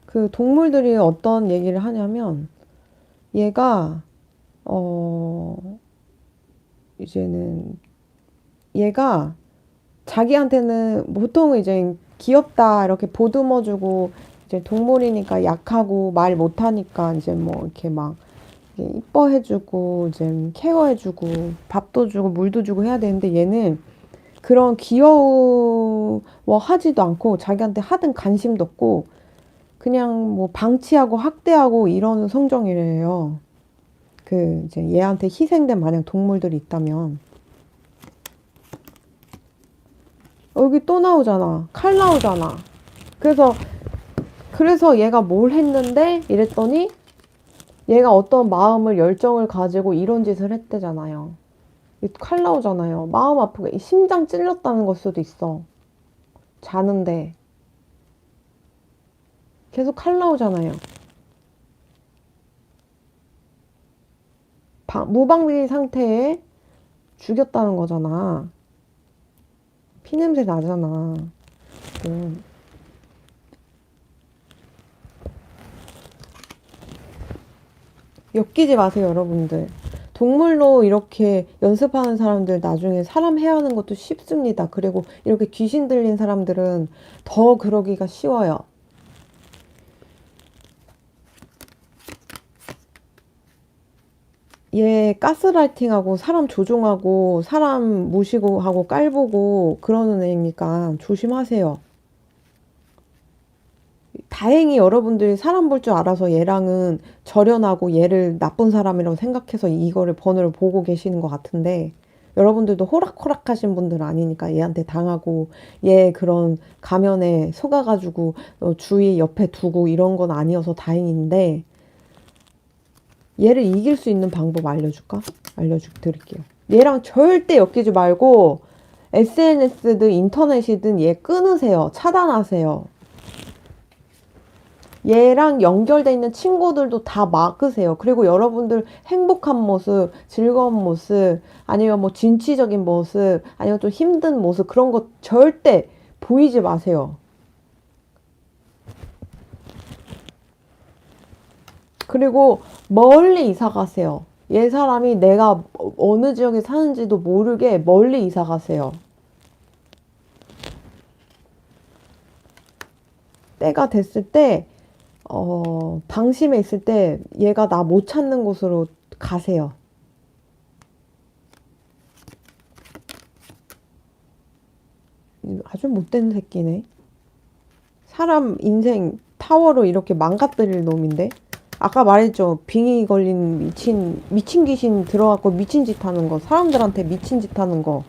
그 동물들이 어떤 얘기를 하냐면 얘가 어 이제는 얘가 자기한테는 보통은 이제 귀엽다 이렇게 보듬어주고 이제 동물이니까 약하고 말 못하니까 이제 뭐 이렇게 막 이뻐해주고 이제 케어해주고 밥도 주고 물도 주고 해야 되는데 얘는 그런 귀여워하지도 않고 자기한테 하등 관심도 없고 그냥 뭐 방치하고 학대하고 이러는 성정이래요. 그 이제 얘한테 희생된 만약 동물들이 있다면 여기 또 나오잖아. 칼 나오잖아. 그래서 얘가 뭘 했는데 이랬더니 얘가 어떤 마음을 열정을 가지고 이런 짓을 했대잖아요. 칼 나오잖아요. 마음 아프게 심장 찔렸다는 걸 수도 있어. 자는데 계속 칼 나오잖아요. 무방비 상태에 죽였다는 거잖아. 피냄새 나잖아. 음. 엮이지 마세요, 여러분들. 동물로 이렇게 연습하는 사람들 나중에 사람 해하는 것도 쉽습니다. 그리고 이렇게 귀신 들린 사람들은 더 그러기가 쉬워요. 얘 가스라이팅하고 사람 조종하고 사람 무시고 하고 깔보고 그러는 애니까 조심하세요. 다행히 여러분들이 사람 볼 줄 알아서 얘랑은 절연하고 얘를 나쁜 사람이라고 생각해서 이거를 번호를 보고 계시는 것 같은데 여러분들도 호락호락하신 분들은 아니니까 얘한테 당하고 얘 그런 가면에 속아가지고 주위 옆에 두고 이런 건 아니어서 다행인데 얘를 이길 수 있는 방법 알려줄까? 드릴게요. 얘랑 절대 엮이지 말고 SNS든 인터넷이든 얘 끊으세요. 차단하세요. 얘랑 연결돼 있는 친구들도 다 막으세요. 그리고 여러분들 행복한 모습, 즐거운 모습, 아니면 뭐 진취적인 모습, 아니면 좀 힘든 모습 그런 거 절대 보이지 마세요. 그리고 멀리 이사 가세요. 얘 사람이 내가 어느 지역에 사는지도 모르게 멀리 이사 가세요. 때가 됐을 때 방심해 있을 때 얘가 나 못 찾는 곳으로 가세요. 아주 못된 새끼네. 사람 인생 타워로 이렇게 망가뜨릴 놈인데. 아까 말했죠. 빙의 걸린 미친 귀신 들어갖고 미친 짓 하는 거. 사람들한테 미친 짓 하는 거.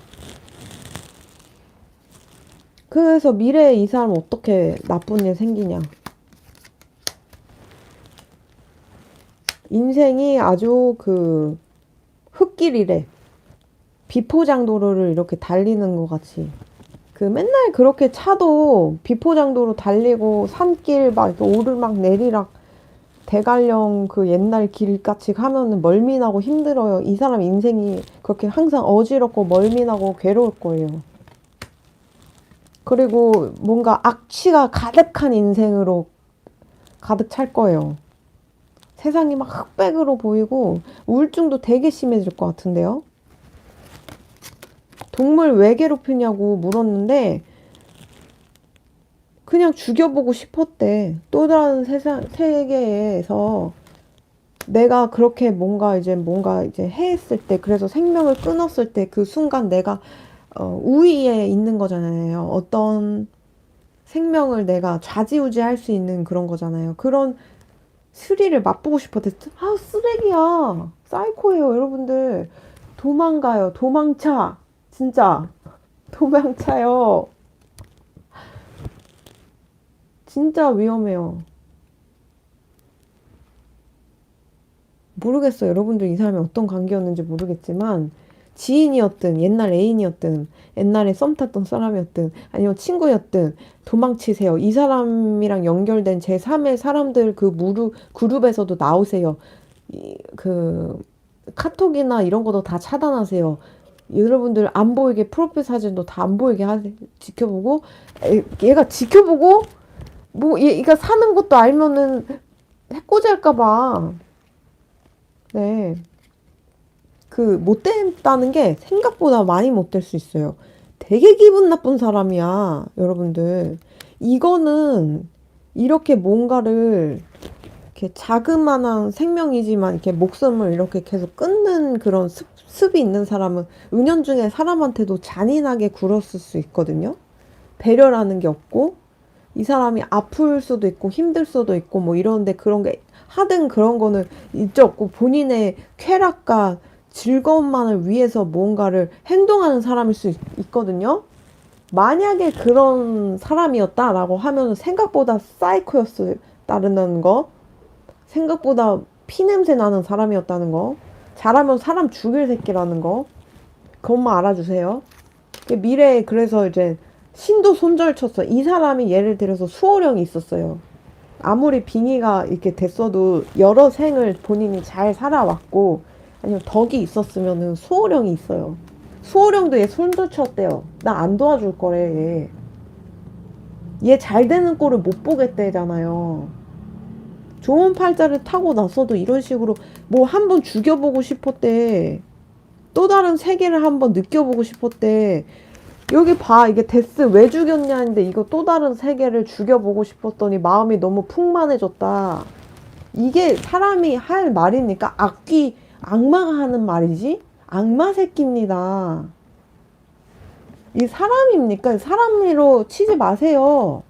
그래서 미래에 이 사람 어떻게 나쁜 일 생기냐. 인생이 아주 그 흙길이래. 비포장도로를 이렇게 달리는 것 같이. 그 맨날 그렇게 차도 비포장도로 달리고 산길 막 오르막 내리락 대관령 그 옛날 길같이 가면은 멀미나고 힘들어요. 이 사람 인생이 그렇게 항상 어지럽고 멀미나고 괴로울 거예요. 그리고 뭔가 악취가 가득한 인생으로 가득 찰 거예요. 세상이 막 흑백으로 보이고 우울증도 되게 심해질 것 같은데요. 동물 왜 괴롭히냐고 물었는데 그냥 죽여보고 싶었대. 또 다른 세계에서 내가 그렇게 뭔가 이제 해했을 때, 그래서 생명을 끊었을 때 그 순간 내가 우위에 있는 거잖아요. 어떤 생명을 내가 좌지우지할 수 있는 그런 거잖아요. 그런 스릴을 맛보고 싶었대. 아, 쓰레기야. 사이코예요, 여러분들. 도망가요. 도망차. 진짜. 도망차요. 진짜 위험해요. 모르겠어요. 여러분들 이 사람이 어떤 관계였는지 모르겠지만 지인이었든 옛날 애인이었든 옛날에 썸 탔던 사람이었든 아니면 친구였든 도망치세요. 이 사람이랑 연결된 제3의 사람들 그 그룹에서도 나오세요. 그 카톡이나 이런 것도 다 차단하세요. 여러분들 안 보이게 프로필 사진도 다 안 보이게 지켜보고 얘가 지켜보고 뭐 얘가 사는 것도 알면은 해코지 할까봐. 네. 그 못됐다는 게 생각보다 많이 못될 수 있어요. 되게 기분 나쁜 사람이야, 여러분들. 이거는 이렇게 뭔가를 이렇게 자그마한 생명이지만 이렇게 목숨을 이렇게 계속 끊는 그런 습이 있는 사람은 은연중에 사람한테도 잔인하게 굴었을 수 있거든요. 배려라는 게 없고 이 사람이 아플 수도 있고 힘들 수도 있고 뭐 이런데 그런 게 하든 그런 거는 있죠 없고 본인의 쾌락과 즐거움만을 위해서 뭔가를 행동하는 사람일 수 있거든요. 만약에 그런 사람이었다라고 하면 생각보다 사이코였다는 거, 생각보다 피냄새 나는 사람이었다는 거, 잘하면 사람 죽일 새끼라는 거, 그것만 알아주세요. 미래에 그래서 이제 신도 손절쳤어. 이 사람이 예를 들어서 수호령이 있었어요. 아무리 빙의가 이렇게 됐어도 여러 생을 본인이 잘 살아왔고 아니면 덕이 있었으면은 수호령이 있어요. 수호령도 얘 손절쳤대요. 나 안 도와줄 거래 얘. 얘 잘 되는 꼴을 못 보겠대잖아요. 좋은 팔자를 타고 났어도 이런 식으로 뭐 한번 죽여보고 싶었대. 또 다른 세계를 한번 느껴보고 싶었대. 여기 봐, 이게 데스 왜 죽였냐는데 이거 또 다른 세계를 죽여보고 싶었더니 마음이 너무 풍만해졌다. 이게 사람이 할 말입니까? 악마가 하는 말이지? 악마 새끼입니다. 이 사람입니까? 사람으로 치지 마세요.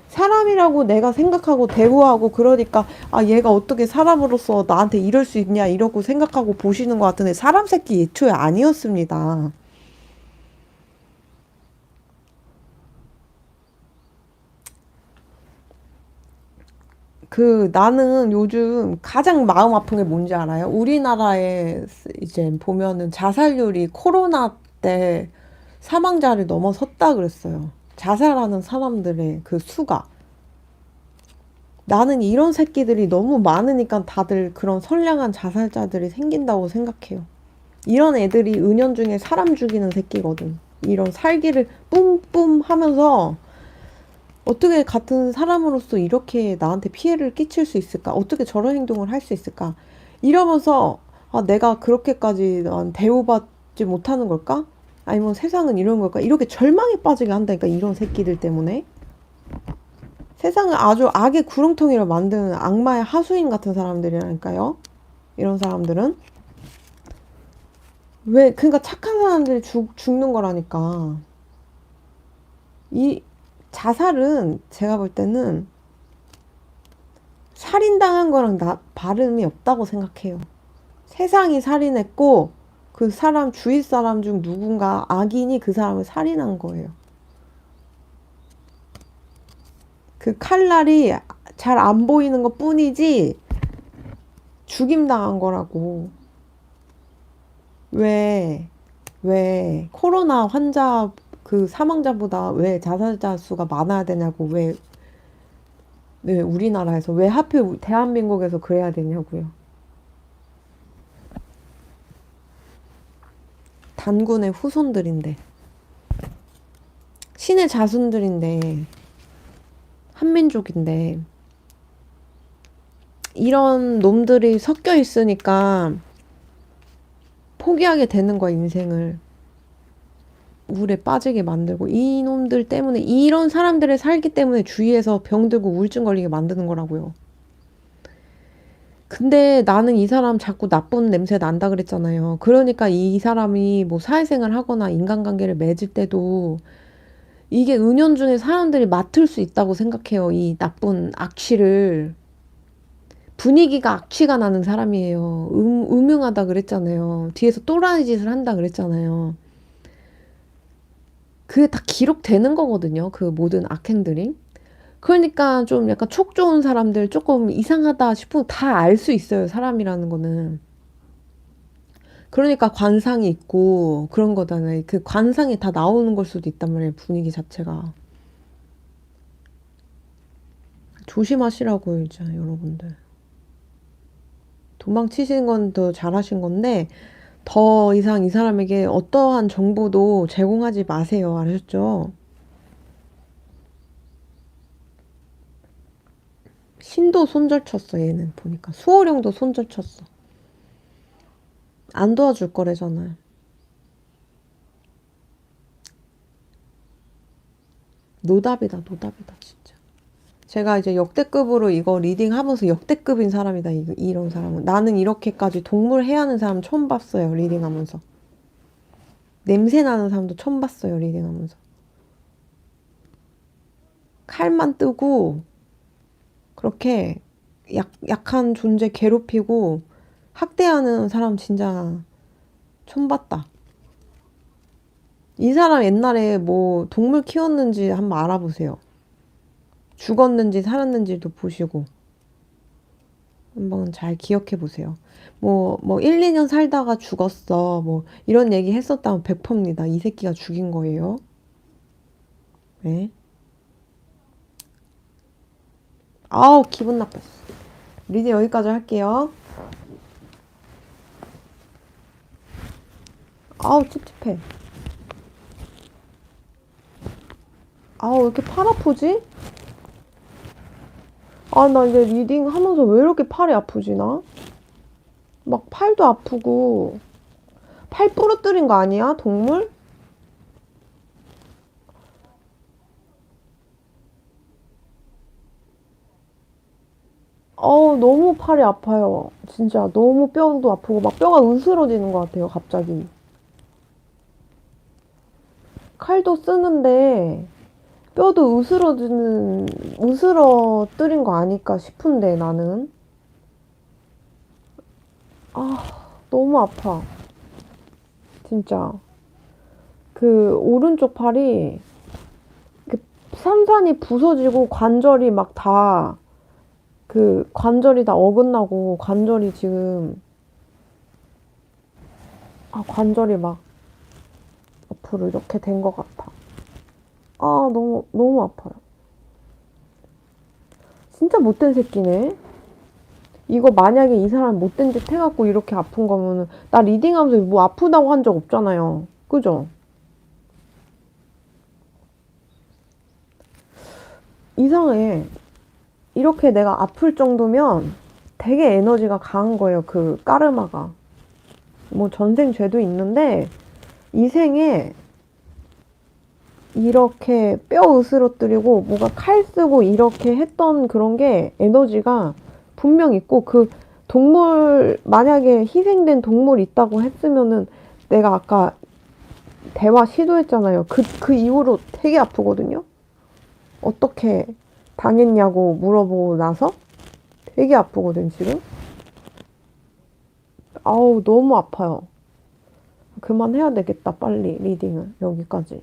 사람이라고 내가 생각하고 대우하고 그러니까 아 얘가 어떻게 사람으로서 나한테 이럴 수 있냐 이러고 생각하고 보시는 것 같은데 사람 새끼 애초에 아니었습니다. 나는 요즘 가장 마음 아픈 게 뭔지 알아요? 우리나라에 이제 보면은 자살률이 코로나 때 사망자를 넘어섰다 그랬어요. 자살하는 사람들의 그 수가. 나는 이런 새끼들이 너무 많으니까 다들 그런 선량한 자살자들이 생긴다고 생각해요. 이런 애들이 은연중에 사람 죽이는 새끼거든. 이런 살기를 뿜뿜 하면서 어떻게 같은 사람으로서 이렇게 나한테 피해를 끼칠 수 있을까? 어떻게 저런 행동을 할 수 있을까? 이러면서 아, 내가 그렇게까지 난 대우받지 못하는 걸까? 아니면 세상은 이런 걸까? 이렇게 절망에 빠지게 한다니까 이런 새끼들 때문에. 세상을 아주 악의 구렁텅이로 만드는 악마의 하수인 같은 사람들이라니까요. 이런 사람들은. 왜, 그러니까 착한 사람들이 죽는 거라니까. 이 자살은 제가 볼 때는 살인당한 거랑 다름이 없다고 생각해요. 세상이 살인했고 그 사람 주위 사람 중 누군가 악인이 그 사람을 살인한 거예요. 그 칼날이 잘 안 보이는 것 뿐이지 죽임당한 거라고. 왜 코로나 환자 그 사망자보다 왜 자살자 수가 많아야 되냐고. 왜 네, 우리나라에서 왜 하필 대한민국에서 그래야 되냐고요. 단군의 후손들인데, 신의 자손들인데, 한민족인데, 이런 놈들이 섞여 있으니까 포기하게 되는 거야, 인생을. 우울에 빠지게 만들고, 이놈들 때문에, 이런 사람들의 살기 때문에 주위에서 병들고 우울증 걸리게 만드는 거라고요. 근데 나는 이 사람 자꾸 나쁜 냄새 난다 그랬잖아요. 그러니까 이 사람이 뭐 사회생활 하거나 인간관계를 맺을 때도 이게 은연중에 사람들이 맡을 수 있다고 생각해요. 이 나쁜 악취를. 분위기가 악취가 나는 사람이에요. 음흉하다 그랬잖아요. 뒤에서 또라이 짓을 한다 그랬잖아요. 그게 다 기록되는 거거든요. 그 모든 악행들이. 그러니까 좀 약간 촉 좋은 사람들 조금 이상하다 싶으면 다 알 수 있어요. 사람이라는 거는. 그러니까 관상이 있고 그런 거잖아요. 그 관상이 다 나오는 걸 수도 있단 말이에요. 분위기 자체가. 조심하시라고요, 이제 여러분들. 도망치시는 건 더 잘하신 건데 더 이상 이 사람에게 어떠한 정보도 제공하지 마세요. 아셨죠? 신도 손절 쳤어, 얘는 보니까. 수호령도 손절 쳤어. 안 도와줄 거래잖아요. 노답이다, 노답이다, 진짜. 제가 이제 역대급으로 이거 리딩하면서 역대급인 사람이다, 이런 사람은. 나는 이렇게까지 동물 해하는 사람 처음 봤어요, 리딩하면서. 냄새 나는 사람도 처음 봤어요, 리딩하면서. 칼만 뜨고, 그렇게 약한 존재 괴롭히고, 학대하는 사람 진짜 처음 봤다. 이 사람 옛날에 뭐 동물 키웠는지 한번 알아보세요. 죽었는지 살았는지도 보시고, 한번 잘 기억해 보세요. 뭐 1, 2년 살다가 죽었어. 뭐, 이런 얘기 했었다면 100%입니다. 이 새끼가 죽인 거예요. 네. 아우, 기분 나빴어. 리딩 여기까지 할게요. 아우, 찝찝해. 아우, 왜 이렇게 팔 아프지? 아, 나 이제 리딩 하면서 왜 이렇게 팔이 아프지, 나? 막 팔도 아프고, 팔 부러뜨린 거 아니야, 동물? 너무 팔이 아파요. 진짜 너무 뼈도 아프고, 막 뼈가 으스러지는 것 같아요, 갑자기. 칼도 쓰는데, 뼈도 으스러뜨린 거 아닐까 싶은데, 나는. 아, 너무 아파. 진짜. 그, 오른쪽 팔이, 그 산산이 부서지고 관절이 막 다, 그, 관절이 다 어긋나고, 관절이 지금, 관절이 막 앞으로 이렇게 된 것 같아. 너무 아파요. 진짜 못된 새끼네. 이거 만약에 이 사람 못된 짓 해갖고 이렇게 아픈 거면은, 나 리딩하면서 뭐 아프다고 한 적 없잖아요. 그죠? 이상해. 이렇게 내가 아플 정도면 되게 에너지가 강한 거예요. 그 까르마가. 뭐 전생 죄도 있는데 이 생에 이렇게 뼈 으스러뜨리고 뭐가 칼 쓰고 이렇게 했던 그런 게 에너지가 분명 있고, 그 동물 만약에 희생된 동물 있다고 했으면은, 내가 아까 대화 시도했잖아요. 그 이후로 되게 아프거든요. 어떻게 당했냐고 물어보고 나서 되게 아프거든 지금. 아우, 너무 아파요. 그만해야 되겠다, 빨리 리딩을. 여기까지.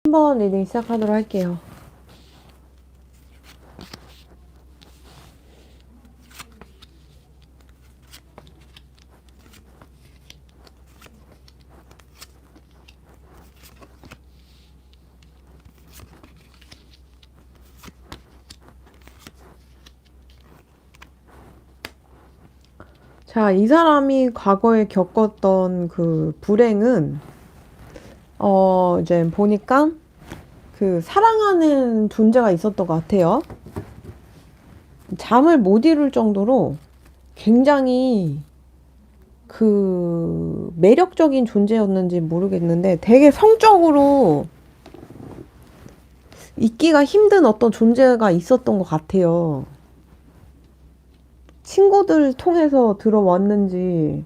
한번 리딩 시작하도록 할게요. 자, 이 사람이 과거에 겪었던 그 불행은, 이제 보니까 그 사랑하는 존재가 있었던 것 같아요. 잠을 못 이룰 정도로 굉장히 그 매력적인 존재였는지 모르겠는데 되게 성적으로 잊기가 힘든 어떤 존재가 있었던 것 같아요. 친구들 통해서 들어왔는지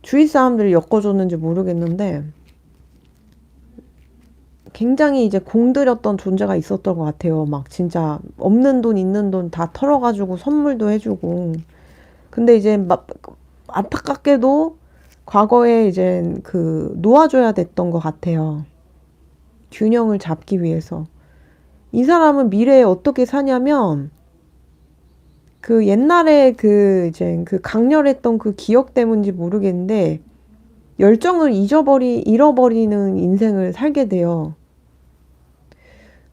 주위 사람들이 엮어줬는지 모르겠는데 굉장히 이제 공들였던 존재가 있었던 것 같아요. 막 진짜 없는 돈 있는 돈 다 털어가지고 선물도 해주고. 근데 이제 막 안타깝게도 과거에 이제 그 놓아줘야 됐던 것 같아요. 균형을 잡기 위해서. 이 사람은 미래에 어떻게 사냐면 그 옛날에 그 이제 그 강렬했던 그 기억 때문인지 모르겠는데 열정을 잃어버리는 인생을 살게 돼요.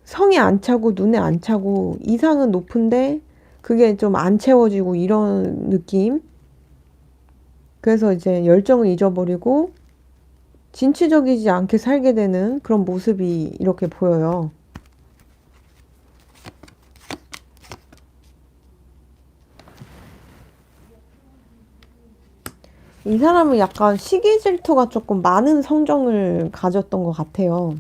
성에 안 차고 눈에 안 차고 이상은 높은데 그게 좀 안 채워지고 이런 느낌. 그래서 이제 열정을 잊어버리고 진취적이지 않게 살게 되는 그런 모습이 이렇게 보여요. 이 사람은 약간 시기 질투가 조금 많은 성정을 가졌던 것 같아요.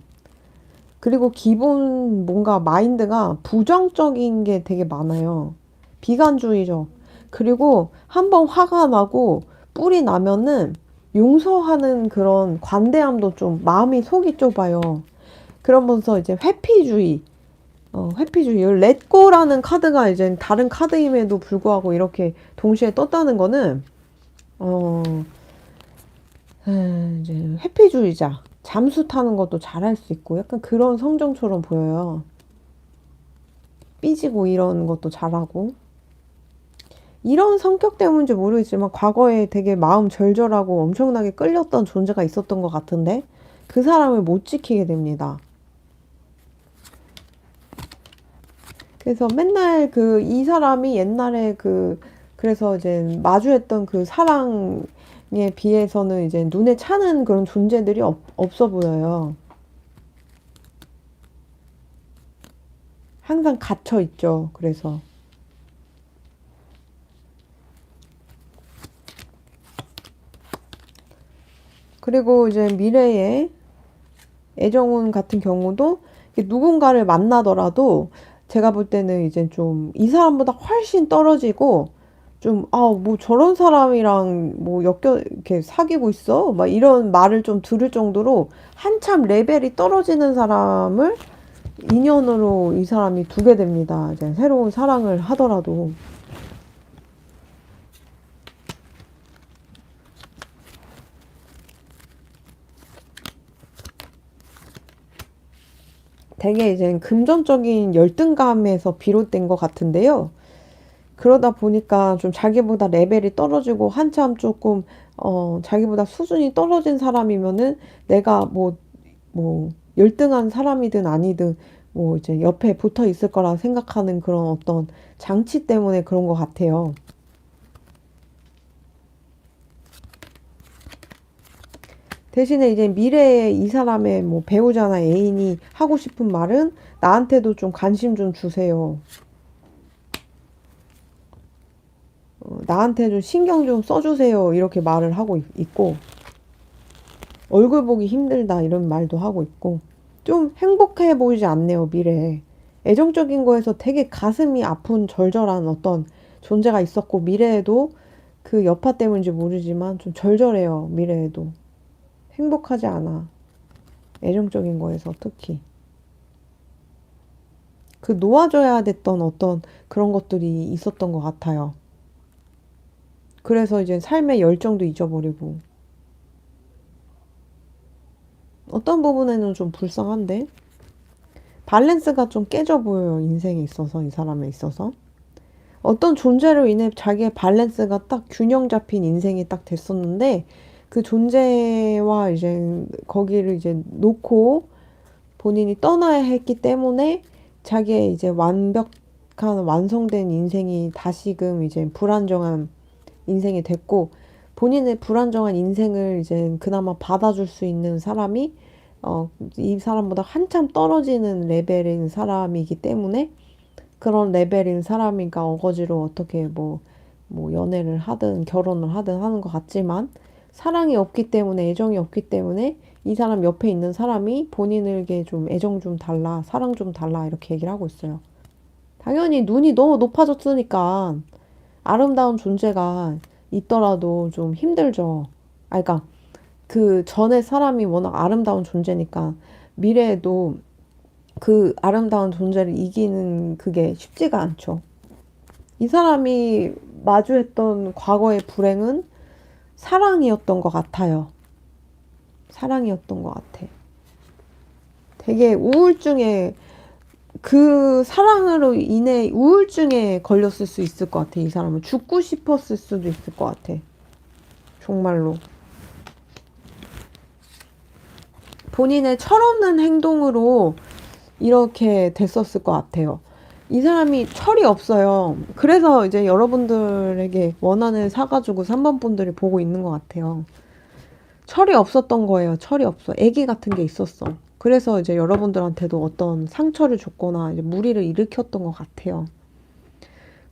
그리고 기본 뭔가 마인드가 부정적인 게 되게 많아요. 비관주의적. 그리고 한번 화가 나고 뿔이 나면은 용서하는 그런 관대함도 좀 마음이 속이 좁아요. 그러면서 이제 회피주의. 회피주의. 렛고라는 카드가 이제 다른 카드임에도 불구하고 이렇게 동시에 떴다는 거는 어, 이제 회피주의자. 잠수 타는 것도 잘할 수 있고 약간 그런 성정처럼 보여요. 삐지고 이런 것도 잘하고. 이런 성격 때문인지 모르겠지만 과거에 되게 마음 절절하고 엄청나게 끌렸던 존재가 있었던 것 같은데 그 사람을 못 지키게 됩니다. 그래서 맨날 그 이 사람이 옛날에 그래서 이제 마주했던 그 사랑에 비해서는 이제 눈에 차는 그런 존재들이 없어 보여요. 항상 갇혀 있죠. 그래서. 그리고 이제 미래에 애정운 같은 경우도 누군가를 만나더라도 제가 볼 때는 이제 좀 이 사람보다 훨씬 떨어지고 좀, 뭐 저런 사람이랑 뭐 이렇게 사귀고 있어? 막 이런 말을 좀 들을 정도로 한참 레벨이 떨어지는 사람을 인연으로 이 사람이 두게 됩니다. 이제 새로운 사랑을 하더라도. 되게 이제 금전적인 열등감에서 비롯된 것 같은데요. 그러다 보니까 좀 자기보다 레벨이 떨어지고 한참 조금, 자기보다 수준이 떨어진 사람이면은 내가 열등한 사람이든 아니든 뭐 이제 옆에 붙어 있을 거라 생각하는 그런 어떤 장치 때문에 그런 것 같아요. 대신에 이제 미래에 이 사람의 뭐 배우자나 애인이 하고 싶은 말은 나한테도 좀 관심 좀 주세요. 나한테 좀 신경 좀 써주세요. 이렇게 말을 하고 있고, 얼굴 보기 힘들다. 이런 말도 하고 있고, 좀 행복해 보이지 않네요, 미래에. 애정적인 거에서 되게 가슴이 아픈 절절한 어떤 존재가 있었고, 미래에도 그 여파 때문인지 모르지만 좀 절절해요, 미래에도. 행복하지 않아. 애정적인 거에서 특히. 그 놓아줘야 됐던 어떤 그런 것들이 있었던 것 같아요. 그래서 이제 삶의 열정도 잊어버리고, 어떤 부분에는 좀 불쌍한데 밸런스가 좀 깨져 보여요. 인생에 있어서, 이 사람에 있어서. 어떤 존재로 인해 자기의 밸런스가 딱 균형 잡힌 인생이 딱 됐었는데 그 존재와 이제 거기를 이제 놓고 본인이 떠나야 했기 때문에 자기의 이제 완벽한 완성된 인생이 다시금 이제 불안정한 인생이 됐고 본인의 불안정한 인생을 이제 그나마 받아줄 수 있는 사람이 이 사람보다 한참 떨어지는 레벨인 사람이기 때문에 그런 레벨인 사람이니까 어거지로 어떻게 뭐 연애를 하든 결혼을 하든 하는 것 같지만 사랑이 없기 때문에 애정이 없기 때문에 이 사람 옆에 있는 사람이 본인에게 좀 애정 좀 달라, 사랑 좀 달라 이렇게 얘기를 하고 있어요. 당연히 눈이 너무 높아졌으니까 아름다운 존재가 있더라도 좀 힘들죠. 그러니까 그 전에 사람이 워낙 아름다운 존재니까 미래에도 그 아름다운 존재를 이기는 그게 쉽지가 않죠. 이 사람이 마주했던 과거의 불행은 사랑이었던 것 같아요. 사랑이었던 것 같아. 되게 우울증에 그 사랑으로 인해 우울증에 걸렸을 수 있을 것 같아. 이 사람은 죽고 싶었을 수도 있을 것 같아. 정말로. 본인의 철없는 행동으로 이렇게 됐었을 것 같아요. 이 사람이 철이 없어요. 그래서 이제 여러분들에게 원한을 사가지고 3번 분들이 보고 있는 것 같아요. 철이 없었던 거예요. 철이 없어. 애기 같은 게 있었어. 그래서 이제 여러분들한테도 어떤 상처를 줬거나 이제 무리를 일으켰던 것 같아요.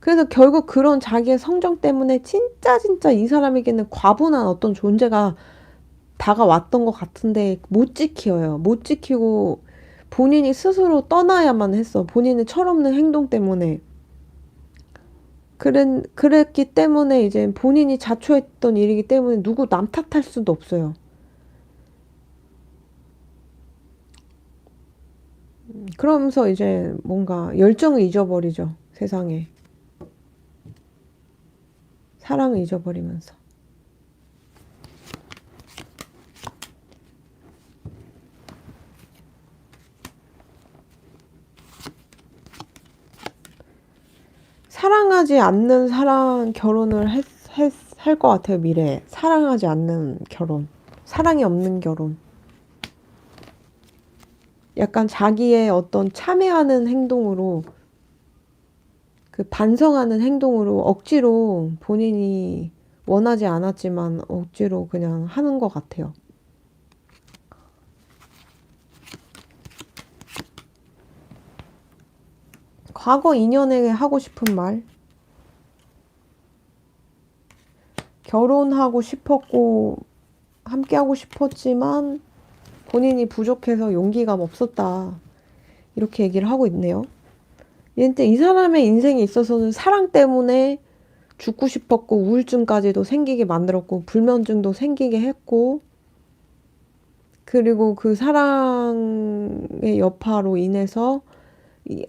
그래서 결국 그런 자기의 성정 때문에 진짜 이 사람에게는 과분한 어떤 존재가 다가왔던 것 같은데 못 지켜요. 못 지키고 본인이 스스로 떠나야만 했어. 본인의 철없는 행동 때문에. 그랬기 때문에 이제 본인이 자초했던 일이기 때문에 누구 남 탓할 수도 없어요. 그러면서 이제 뭔가 열정을 잊어버리죠. 세상에. 사랑을 잊어버리면서. 사랑하지 않는 사람 결혼을 할 것 같아요, 미래에. 사랑하지 않는 결혼. 사랑이 없는 결혼. 약간 자기의 어떤 참회하는 행동으로, 그 반성하는 행동으로 억지로 본인이 원하지 않았지만 억지로 그냥 하는 것 같아요. 과거 인연에게 하고 싶은 말. 결혼하고 싶었고, 함께하고 싶었지만 본인이 부족해서 용기가 없었다. 이렇게 얘기를 하고 있네요. 근데 이 사람의 인생에 있어서는 사랑 때문에 죽고 싶었고 우울증까지도 생기게 만들었고 불면증도 생기게 했고 그리고 그 사랑의 여파로 인해서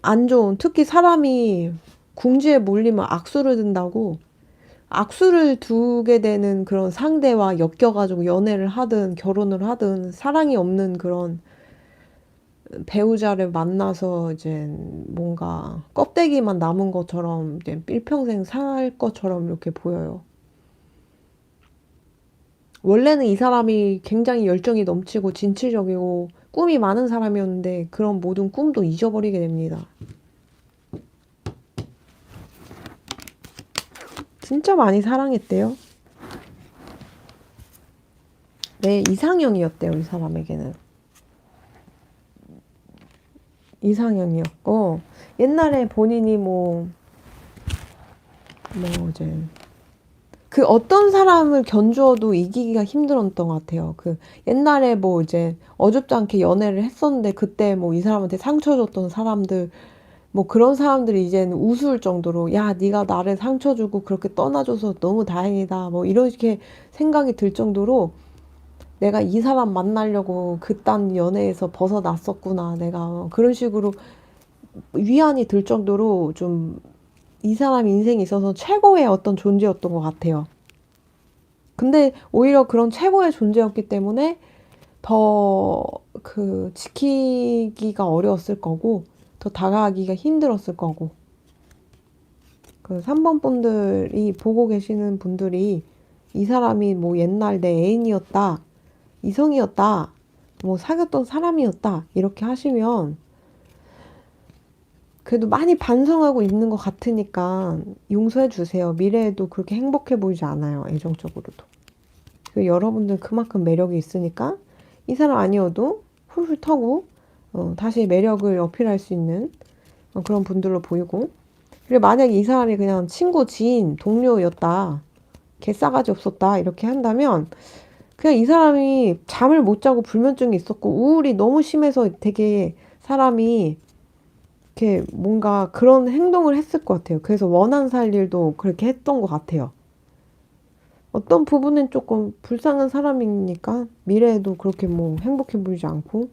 안 좋은 특히 사람이 궁지에 몰리면 악수를 든다고 악수를 두게 되는 그런 상대와 엮여가지고 연애를 하든 결혼을 하든 사랑이 없는 그런 배우자를 만나서 이제 뭔가 껍데기만 남은 것처럼 이제 일평생 살 것처럼 이렇게 보여요. 원래는 이 사람이 굉장히 열정이 넘치고 진취적이고 꿈이 많은 사람이었는데 그런 모든 꿈도 잊어버리게 됩니다. 진짜 많이 사랑했대요. 네, 이상형이었대요, 이 사람에게는. 이상형이었고, 옛날에 본인이 이제, 그 어떤 사람을 견주어도 이기기가 힘들었던 것 같아요. 그 옛날에 이제 어줍지 않게 연애를 했었는데 그때 이 사람한테 상처 줬던 사람들 그런 사람들이 이제는 우스울 정도로 야 네가 나를 상처 주고 그렇게 떠나줘서 너무 다행이다 이렇게 생각이 들 정도로 내가 이 사람 만나려고 그딴 연애에서 벗어났었구나 내가 그런 식으로 위안이 들 정도로 좀 이 사람 인생에 있어서 최고의 어떤 존재였던 것 같아요. 근데 오히려 그런 최고의 존재였기 때문에 더 지키기가 어려웠을 거고, 더 다가가기가 힘들었을 거고, 3번 분들이 보고 계시는 분들이 이 사람이 뭐 옛날 내 애인이었다, 이성이었다, 뭐 사귀었던 사람이었다, 이렇게 하시면 그래도 많이 반성하고 있는 것 같으니까 용서해 주세요. 미래에도 그렇게 행복해 보이지 않아요. 애정적으로도. 여러분들 그만큼 매력이 있으니까 이 사람 아니어도 훌훌 터고 다시 매력을 어필할 수 있는 그런 분들로 보이고, 그리고 만약에 이 사람이 그냥 친구, 지인, 동료였다, 개싸가지 없었다 이렇게 한다면 그냥 이 사람이 잠을 못 자고 불면증이 있었고 우울이 너무 심해서 되게 사람이 이렇게 뭔가 그런 행동을 했을 것 같아요. 그래서 원한 살 일도 그렇게 했던 것 같아요. 어떤 부분은 조금 불쌍한 사람이니까 미래에도 그렇게 뭐 행복해 보이지 않고,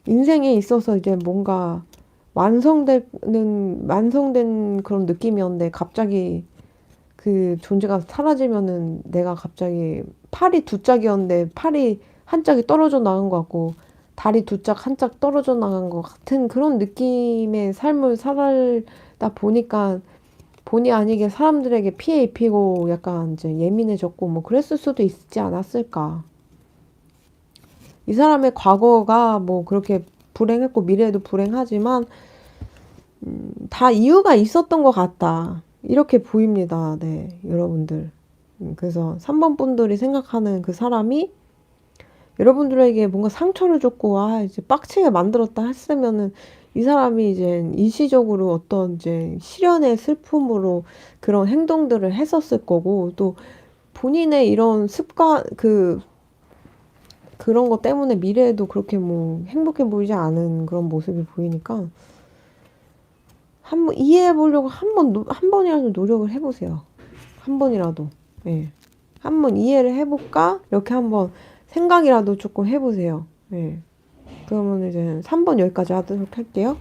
인생에 있어서 이제 뭔가 완성된 그런 느낌이었는데 갑자기 그 존재가 사라지면은 내가 갑자기 팔이 두 짝이었는데 팔이 한 짝이 떨어져 나간 것 같고 다리 두 짝, 한 짝 떨어져 나간 것 같은 그런 느낌의 삶을 살다 보니까 본의 아니게 사람들에게 피해 입히고 약간 이제 예민해졌고 뭐 그랬을 수도 있지 않았을까. 이 사람의 과거가 뭐 그렇게 불행했고 미래에도 불행하지만 다 이유가 있었던 것 같다. 이렇게 보입니다. 네, 여러분들. 그래서 3번 분들이 생각하는 그 사람이 여러분들에게 뭔가 상처를 줬고, 이제 빡치게 만들었다 했으면은 이 사람이 이제 일시적으로 어떤 이제 시련의 슬픔으로 그런 행동들을 했었을 거고, 또 본인의 이런 습관, 그런 것 때문에 미래에도 그렇게 뭐 행복해 보이지 않은 그런 모습이 보이니까 한번 이해해 보려고 한 번이라도 노력을 해보세요. 한 번이라도. 예. 한번 이해를 해볼까? 이렇게 한번 생각이라도 조금 해보세요. 예. 그러면 이제 3번 여기까지 하도록 할게요.